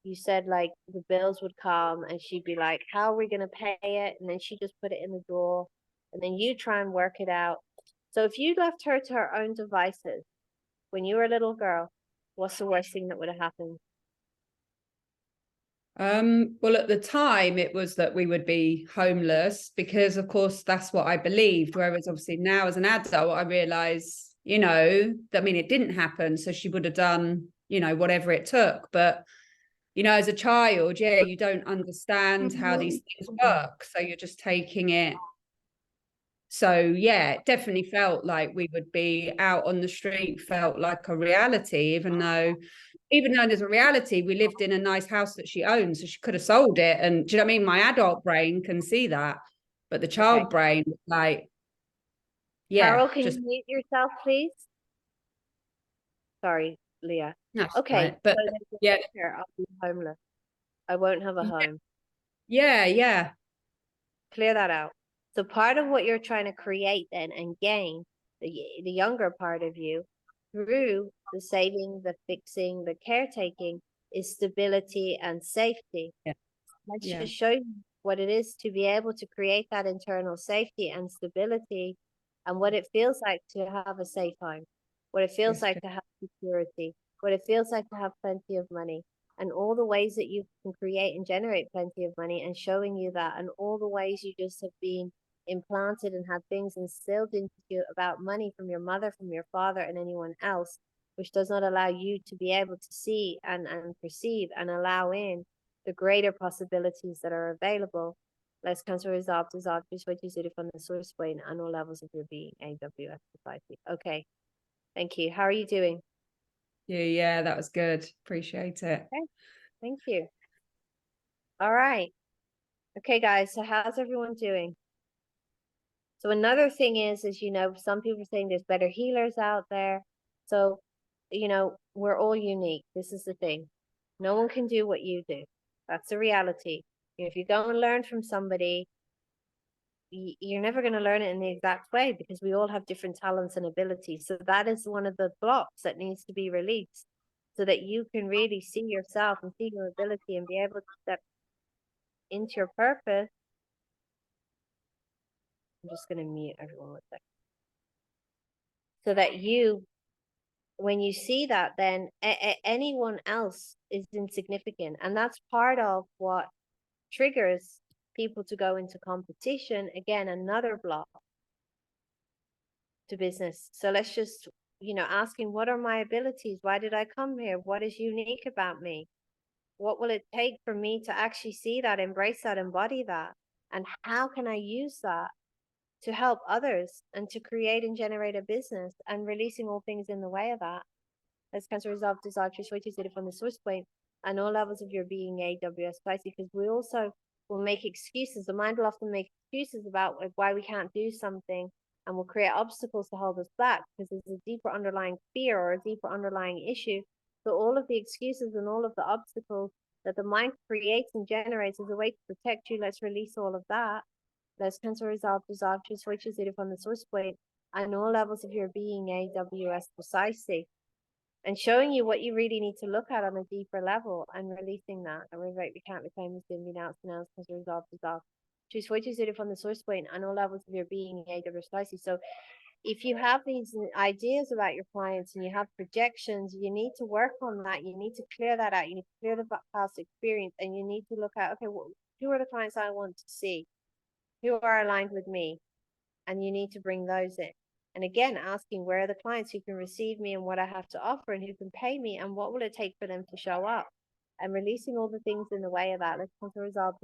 you said like the bills would come and she'd be like, how are we going to pay it? And then she just put it in the drawer and then you try and work it out. So if you left her to her own devices when you were a little girl, what's the worst thing that would have happened? Well, at the time it was that we would be homeless because of course that's what I believed. Whereas obviously now as an adult, I realize, I mean, it didn't happen. So she would have done, whatever it took. But as a child, you don't understand how these things work. So you're just taking it So yeah, it definitely felt like we would be out on the street, felt like a reality, even though there's a reality, we lived in a nice house that she owned, so she could have sold it. And do you know what I mean? My adult brain can see that, but the Okay. child brain, like, yeah, Carol, can you just mute yourself, please? Sorry, Leah. that's Okay, right. But so there's a yeah, picture, I'll be homeless. I won't have a home. yeah, Clear that out. So part of what you're trying to create then and gain, the younger part of you, through the saving, the fixing, the caretaking, is stability and safety. yeah, Let's yeah, just show you what it is to be able to create that internal safety and stability, and what it feels like to have a safe home, what it feels yes, like to have security, what it feels like to have plenty of money, and all the ways that you can create and generate plenty of money, and showing you that, and all the ways you just have been implanted and had things instilled into you about money from your mother, from your father, and anyone else, which does not allow you to be able to see and perceive and allow in the greater possibilities that are available. Let's cancel resolve, dissolve, persuade you from the source point on all levels of your being, AWS society. Okay, thank you. How are you doing? yeah. That was good. Appreciate it. Okay, thank you. All right. Okay, guys, so how's everyone doing? So another thing is, some people are saying there's better healers out there. So, we're all unique. This is the thing. No one can do what you do. That's the reality. If you go and learn from somebody, you're never going to learn it in the exact way, because we all have different talents and abilities. So that is one of the blocks that needs to be released, so that you can really see yourself and see your ability and be able to step into your purpose. I'm just going to mute everyone with that. So that when you see that, then anyone else is insignificant. And that's part of what triggers people to go into competition. Again, another block to business. So let's just, asking, what are my abilities? Why did I come here? What is unique about me? What will it take for me to actually see that, embrace that, embody that? And how can I use that to help others and to create and generate a business, and releasing all things in the way of that? Let's cancel, resolve, dissolve, switch it from the source point and all levels of your being, AWS spicy, because we also will make excuses. The mind will often make excuses about why we can't do something, and will create obstacles to hold us back because there's a deeper underlying fear or a deeper underlying issue. So all of the excuses and all of the obstacles that the mind creates and generates as a way to protect you, let's release all of that. Let's cancel, resolve, dissolve, switch it from the source point and all levels of your being, AWS precisely, and showing you what you really need to look at on a deeper level, and releasing that. And we're right, we can't reclaim this in now, because resolve. Choose what you it from the source point on all levels of your being, AWS spicy. So if you have these ideas about your clients and you have projections, you need to work on that. You need to clear that out. You need to clear the past experience, and you need to look at, okay, who are the clients I want to see? Who are aligned with me? And you need to bring those in. And again, asking, where are the clients who can receive me and what I have to offer, and who can pay me, and what will it take for them to show up? And releasing all the things in the way of that. Let's come to resolve.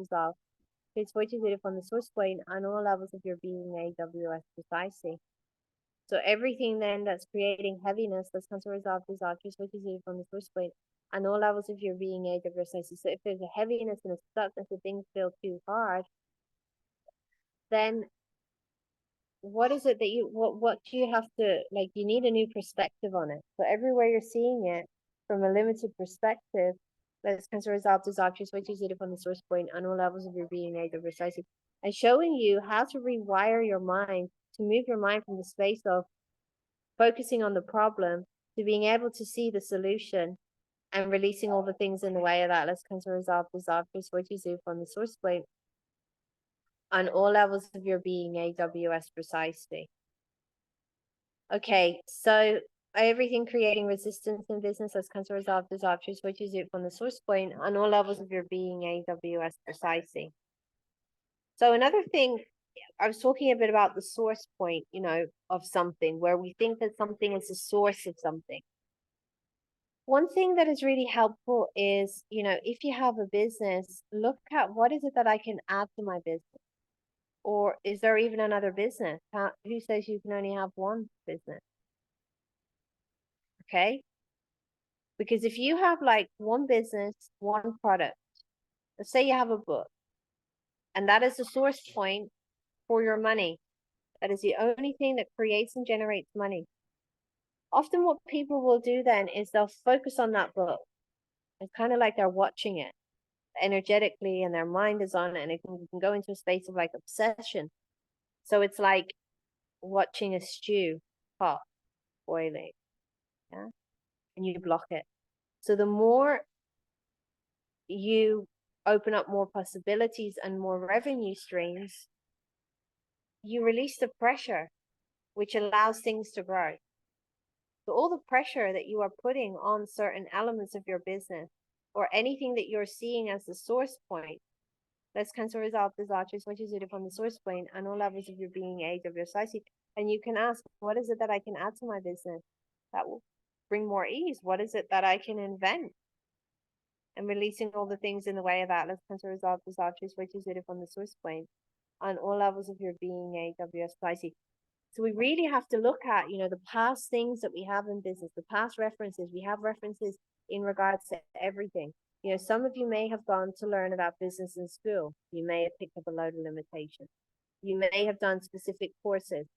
Please voice it from the source point on all levels of your being, AWS precisely. So everything then that's creating heaviness, let's come to resolve. Please voice it from the source point on all levels of your being, AWS precisely. So if there's a heaviness and a stuckness and things feel too hard, then what is it that what do you have to, like, you need a new perspective on it. So everywhere you're seeing it from a limited perspective, let's consider resolve, dissolve, choose what you see from the source point on all levels of your being, either precisely, and showing you how to rewire your mind, to move your mind from the space of focusing on the problem to being able to see the solution, and releasing all the things in the way of that. Let's consider resolve, dissolve, choose what you see from the source point on all levels of your being, AWS precisely. Okay, so everything creating resistance in business has come to resolve, dissolve, choose what you do from the source point on all levels of your being, AWS precisely. So another thing, I was talking a bit about the source point, of something, where we think that something is the source of something. One thing that is really helpful is, if you have a business, look at what is it that I can add to my business. Or is there even another business? Who says you can only have one business? Okay. Because if you have like one business, one product, let's say you have a book, and that is the source point for your money. That is the only thing that creates and generates money. Often what people will do then is they'll focus on that book. It's kind of like they're watching it energetically and their mind is on it, and it can go into a space of like obsession. So it's like watching a stew pot boiling, yeah, and you block it. So the more you open up more possibilities and more revenue streams, you release the pressure, which allows things to grow. So all the pressure that you are putting on certain elements of your business or anything that you're seeing as the source point, let's cancel resolve desire, what is it from the source point and all levels of your being, age of your society. And you can ask, what is it that I can add to my business that will bring more ease? What is it that I can invent? And releasing all the things in the way of that, let's cancel resolve desire, what is it from the source point on all levels of your being, age of your society. So we really have to look at, the past things that we have in business, the past references. We have references in regards to everything. Some of you may have gone to learn about business in school. You may have picked up a load of limitations. You may have done specific courses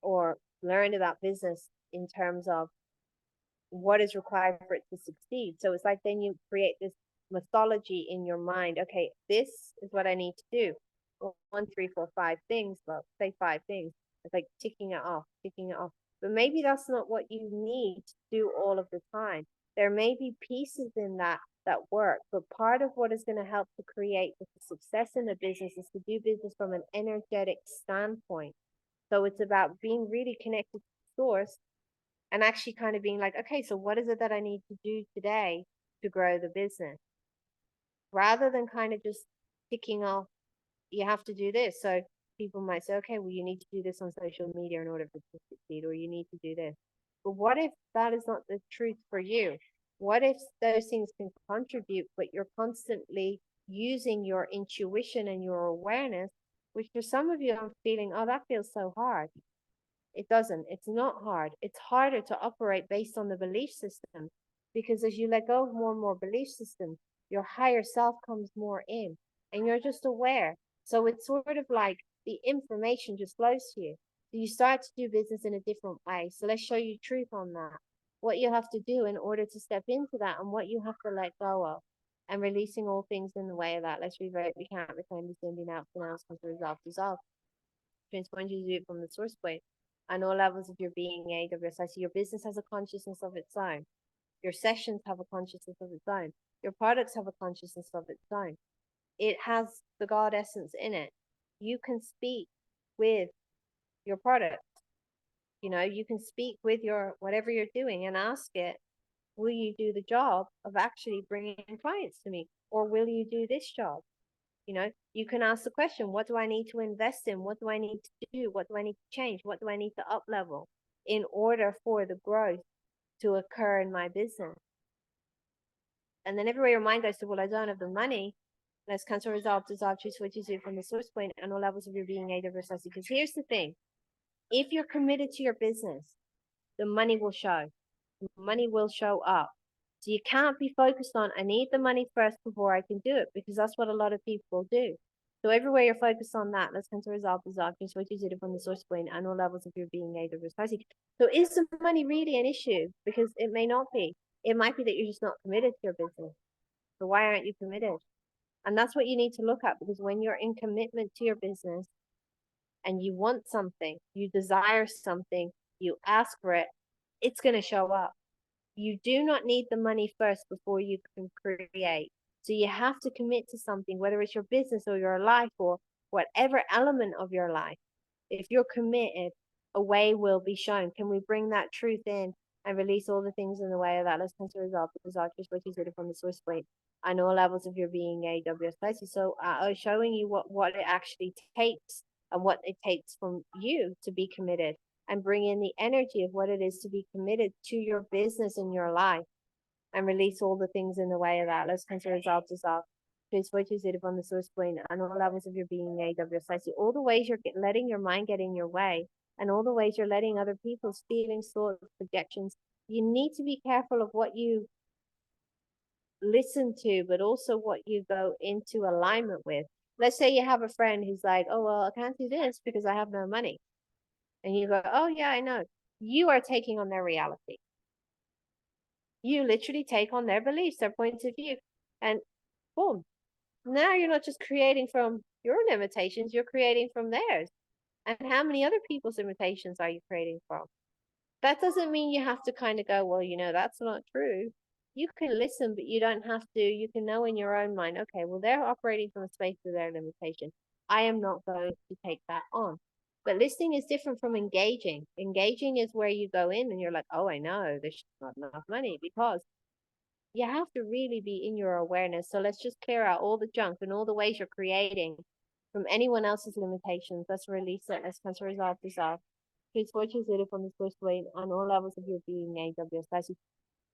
or learned about business in terms of what is required for it to succeed. So it's like then you create this mythology in your mind. Okay, this is what I need to do. 1, 3, 4, 5 things. Well, say 5 things. It's like ticking it off. But maybe that's not what you need to do all of the time. There may be pieces in that work, but part of what is going to help to create the success in the business is to do business from an energetic standpoint. So it's about being really connected to the source and actually kind of being like, okay, so what is it that I need to do today to grow the business? Rather than kind of just ticking off, you have to do this. So people might say, okay, well, you need to do this on social media in order for it to succeed, or you need to do this. But what if that is not the truth for you? What if those things can contribute, but you're constantly using your intuition and your awareness, which for some of you, I'm feeling, oh, that feels so hard. It doesn't. It's not hard. It's harder to operate based on the belief system, because as you let go of more and more belief systems, your higher self comes more in and you're just aware. So it's sort of like the information just flows to you. So you start to do business in a different way. So let's show you truth on that. What you have to do in order to step into that and what you have to let go of, and releasing all things in the way of that. Let's revert, we can't reclaim this ending out for now, comes to resolve. Transform you to do it from the source point on all levels of your being, AWS. So your business has a consciousness of its own. Your sessions have a consciousness of its own. Your products have a consciousness of its own. It has the God essence in it. You can speak with your product. You can speak with your whatever you're doing and ask it, will you do the job of actually bringing clients to me? Or will you do this job? You can ask the question, what do I need to invest in? What do I need to do? What do I need to change? What do I need to up level in order for the growth to occur in my business? And then everywhere your mind goes to, well, I don't have the money. Let's cancel, resolve, dissolve, choose what you do from the source point and all levels of your being, AWS. Because here's the thing. If you're committed to your business, the money will show. The money will show up. So you can't be focused on, I need the money first before I can do it, because that's what a lot of people do. So everywhere you're focused on that, let's come to resolve the just what you did from the source point and all levels of your being, AWS. So is the money really an issue? Because it may not be. It might be that you're just not committed to your business. So why aren't you committed? And that's what you need to look at, because when you're in commitment to your business and you want something, you desire something, you ask for it, it's going to show up. You do not need the money first before you can create. So you have to commit to something, whether it's your business or your life or whatever element of your life. If you're committed, a way will be shown. Can we bring that truth in and release all the things in the way of that? Let's come to resolve the result, just what you did from the source point and all levels of your being, AWS. So I'm showing you what it actually takes and what it takes from you to be committed, and bring in the energy of what it is to be committed to your business and your life, and release all the things in the way of that. Let's consider dissolve. Please focus it upon the source point and all levels of your being, AWS. All the ways you're letting your mind get in your way, and all the ways you're letting other people's feelings, thoughts, projections. You need to be careful of what you listen to, but also what you go into alignment with. Let's say you have a friend who's like, oh, well, I can't do this because I have no money. And you go, oh, yeah, I know. You are taking on their reality. You literally take on their beliefs, their points of view, and boom. Now you're not just creating from your limitations, you're creating from theirs. And how many other people's limitations are you creating from? That doesn't mean you have to kind of go, well, that's not true. You can listen, but you don't have to. You can know in your own mind, okay, well, they're operating from a space of their limitation. I am not going to take that on. But listening is different from engaging. Engaging is where you go in and you're like, oh, I know there's not enough money, because you have to really be in your awareness. So let's just clear out all the junk and all the ways you're creating from anyone else's limitations. Let's release it. Let's cancel, resolve, dissolve. Please fortune zero from the first way on all levels of your being, AWS.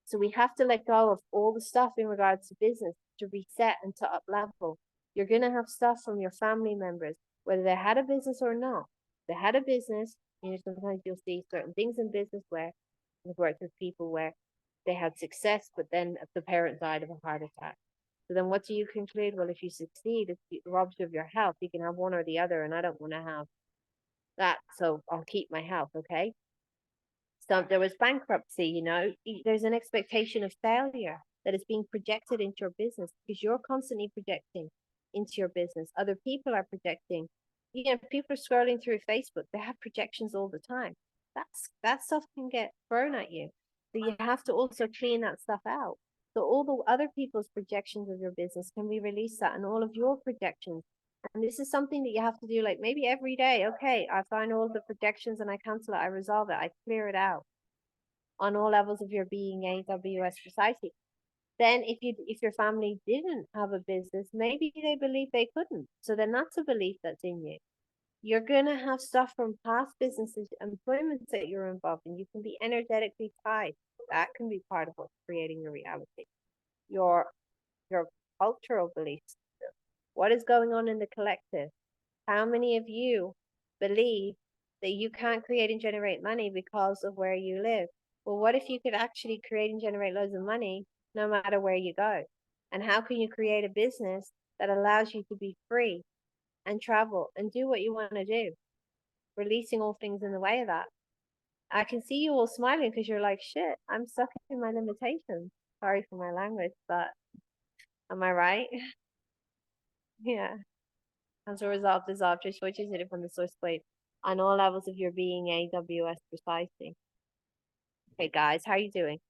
So we have to let go of all the stuff in regards to business to reset and to up level. You're going to have stuff from your family members, whether they had a business or not. They had a business, sometimes you'll see certain things in business where I've worked with people where they had success, but then the parent died of a heart attack. So then what do you conclude? Well, if you succeed, it robs you of your health. You can have one or the other, and I don't want to have that, so I'll keep my health, okay? So there was bankruptcy, there's an expectation of failure that is being projected into your business because you're constantly projecting into your business. Other people are projecting. People are scrolling through Facebook. They have projections all the time. That stuff can get thrown at you. So you have to also clean that stuff out. So all the other people's projections of your business, can we release that, and all of your projections? And this is something that you have to do, like maybe every day. Okay, I find all the projections and I cancel it, I resolve it, I clear it out on all levels of your being, AWS precisely. Then if your family didn't have a business, maybe they believe they couldn't. So then that's a belief that's in you. You're gonna have stuff from past businesses, employments that you're involved in. You can be energetically tied. That can be part of what's creating your reality. Your cultural beliefs. What is going on in the collective? How many of you believe that you can't create and generate money because of where you live? Well, what if you could actually create and generate loads of money no matter where you go? And how can you create a business that allows you to be free and travel and do what you want to do, releasing all things in the way of that? I can see you all smiling because you're like, shit, I'm stuck in my limitations. Sorry for my language, but am I right? Yeah. As a result, dissolve just switches it from the source plate on all levels of your being, AWS precisely. Okay, guys, how are you doing?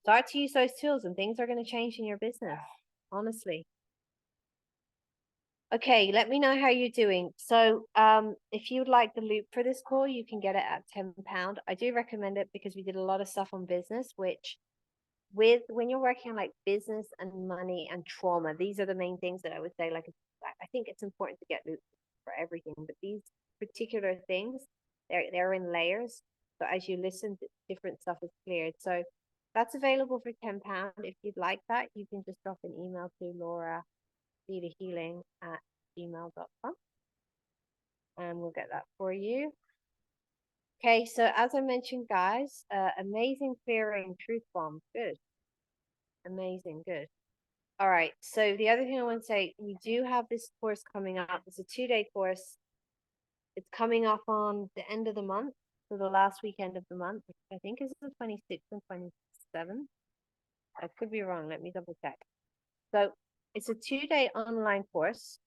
Start to use those tools and things are going to change in your business, honestly. Okay, let me know how you're doing. So if you'd like the loop for this call, you can get it at £10. I do recommend it because we did a lot of stuff on business, which when you're working on like business and money and trauma, these are the main things that I would say. Like, I think it's important to get loops for everything, but these particular things, they're in layers. So as you listen, different stuff is cleared. So that's available for £10. If you'd like that, you can just drop an email to laura.healing@gmail.com and we'll get that for you. Okay, so as I mentioned, guys, amazing clearing truth bomb. Good. Amazing. Good. All right. So the other thing I want to say, we do have this course coming up. It's a 2-day course. It's coming up on the end of the month, so the last weekend of the month, which I think is the 26th and 27th. I could be wrong. Let me double check. So it's a 2-day online course,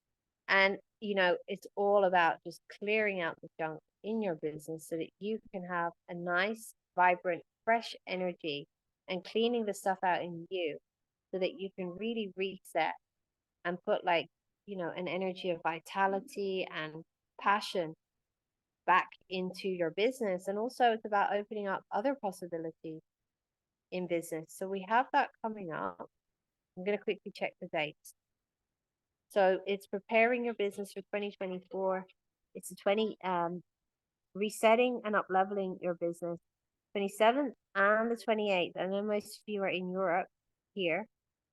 and it's all about just clearing out the junk in your business so that you can have a nice, vibrant, fresh energy, and cleaning the stuff out in you so that you can really reset and put an energy of vitality and passion back into your business. And also it's about opening up other possibilities in business. So we have that coming up. I'm going to quickly check the dates. So it's preparing your business for 2024. It's resetting and up leveling your business 27th and the 28th. I know most of you are in Europe here.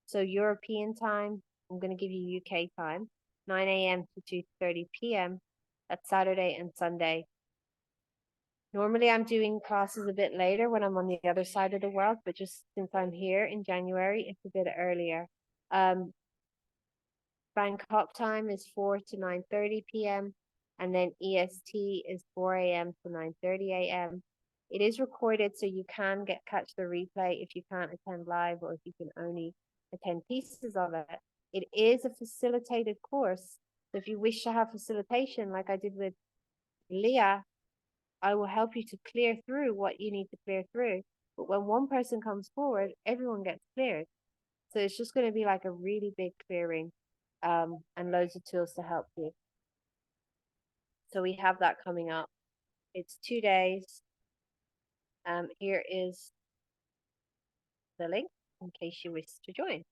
So European time, I'm going to give you UK time, 9 a.m. to 2:30 p.m. That's Saturday and Sunday. Normally I'm doing classes a bit later when I'm on the other side of the world, but just since I'm here in January, it's a bit earlier. Bangkok time is 4 to 9:30 p.m. and then EST is 4 a.m. to 9:30 a.m. It is recorded, so you can catch the replay if you can't attend live or if you can only attend pieces of it. It is a facilitated course. So if you wish to have facilitation, like I did with Leah, I will help you to clear through what you need to clear through. But when one person comes forward, everyone gets cleared. So it's just going to be like a really big clearing, and loads of tools to help you. So we have that coming up. It's 2 days. Here is the link in case you wish to join.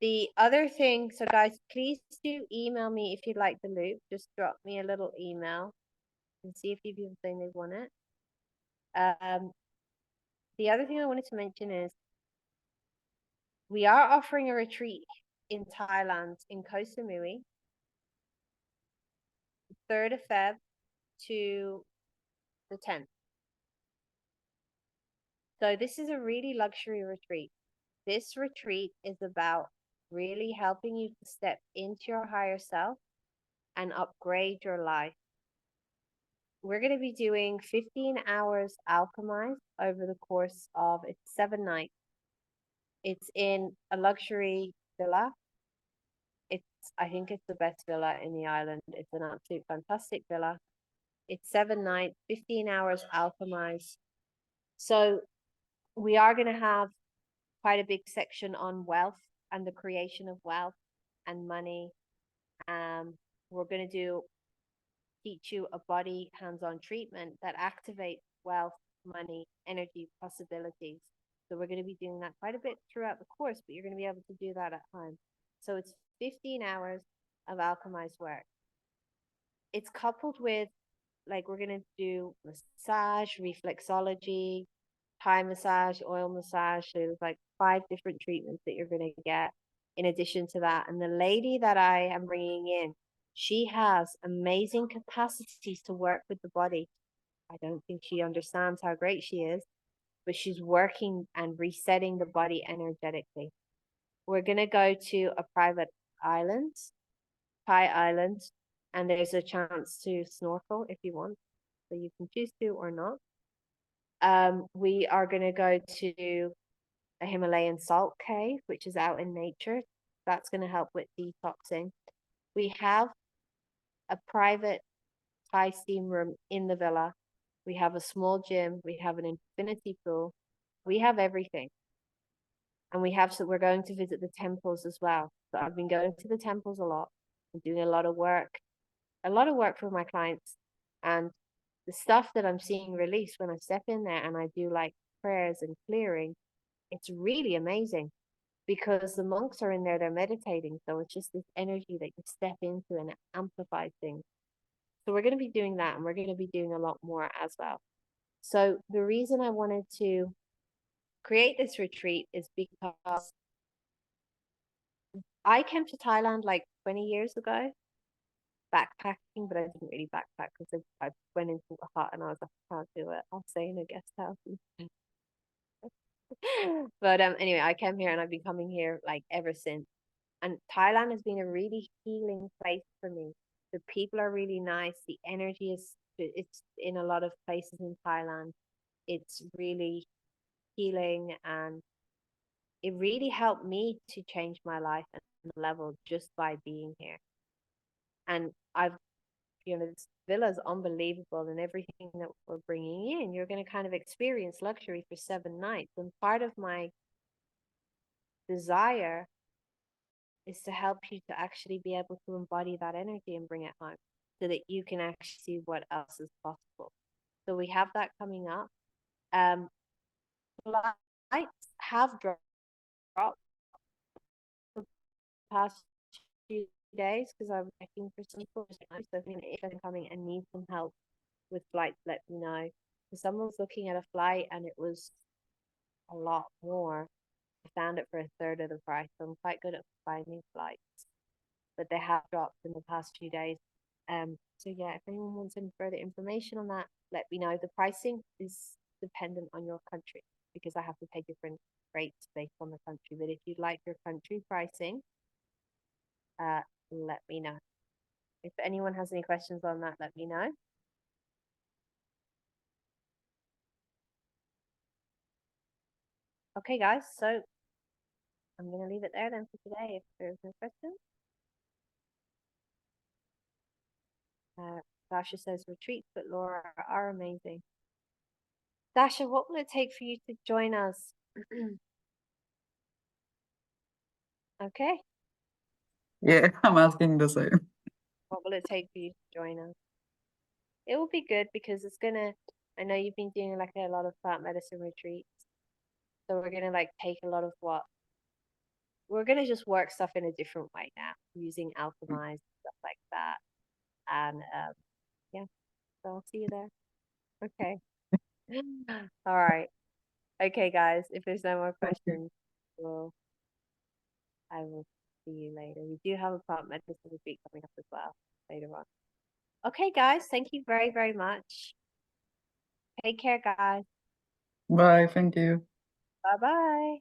The other thing, so guys, please do email me if you'd like the loop. Just drop me a little email and see if people saying they want it. The other thing I wanted to mention is we are offering a retreat in Thailand in Koh Samui, 3rd of Feb to the 10th. So this is a really luxury retreat. This retreat is about really helping you to step into your higher self and upgrade your life. We're going to be doing 15 hours alchemized over the course of 7 nights. It's in a luxury villa. I think it's the best villa in the island. It's an absolute fantastic villa. It's 7 nights, 15 hours alchemized. So we are going to have quite a big section on wealth and the creation of wealth and money. We're going to teach you a body hands-on treatment that activates wealth, money, energy, possibilities. So we're going to be doing that quite a bit throughout the course, but you're going to be able to do that at home. So it's 15 hours of alchemized work. It's coupled with, like, we're going to do massage, reflexology, Thai massage, oil massage. So there's like 5 different treatments that you're going to get in addition to that. And the lady that I am bringing in, she has amazing capacities to work with the body. I don't think she understands how great she is, but she's working and resetting the body energetically. We're going to go to a private island, Thai island, and there's a chance to snorkel if you want. So you can choose to or not. We are going to go to a Himalayan salt cave, which is out in nature. That's going to help with detoxing. We have a private Thai steam room in the villa. We have a small gym. We have an infinity pool. We have everything. And we're going to visit the temples as well. So I've been going to the temples a lot. I'm doing a lot of work for my clients. And the stuff that I'm seeing released when I step in there and I do like prayers and clearing, it's really amazing because the monks are in there, they're meditating. So it's just this energy that you step into and it amplifies things. So we're going to be doing that, and we're going to be doing a lot more as well. So the reason I wanted to create this retreat is because I came to Thailand like 20 years ago, backpacking, but I didn't really backpack because I went into the hut and I was like, I can't do it. I'll stay in a guest house. But anyway, I came here and I've been coming here like ever since. And Thailand has been a really healing place for me. The people are really nice. The energy it's in a lot of places in Thailand. It's really healing, and it really helped me to change my life and level just by being here. And this villa is unbelievable, and everything that we're bringing in, you're going to kind of experience luxury for 7 nights. And part of my desire is to help you to actually be able to embody that energy and bring it home so that you can actually see what else is possible. So we have that coming up. Flights have dropped the past few days because I'm checking for some people. So if you're coming and need some help with flights, let me know. Someone was looking at a flight and it was a lot more. I found it for a third of the price. So I'm quite good at finding flights, but they have dropped in the past few days. So yeah, if anyone wants any further information on that, let me know. The pricing is dependent on your country because I have to pay different rates based on the country. But if you'd like your country pricing, let me know. If anyone has any questions on that, let me know. Okay, guys, so I'm going to leave it there then for today if there's no questions. Dasha says retreats, but Laura are amazing. Dasha, what will it take for you to join us? Okay, Yeah, I'm asking the same. what will it take for you to join us? It will be good because it's gonna, I know you've been doing like a lot of plant medicine retreats. So we're gonna like take a lot of we're gonna just work stuff in a different way now, using alchemized stuff like that. And yeah, so I'll see you there. Okay. All right. Okay, guys, if there's no more questions, I will see you later. We do have a plant medicine retreat coming up as well later on. Okay, guys, thank you very, very much. Take care, guys. Bye, thank you. Bye bye.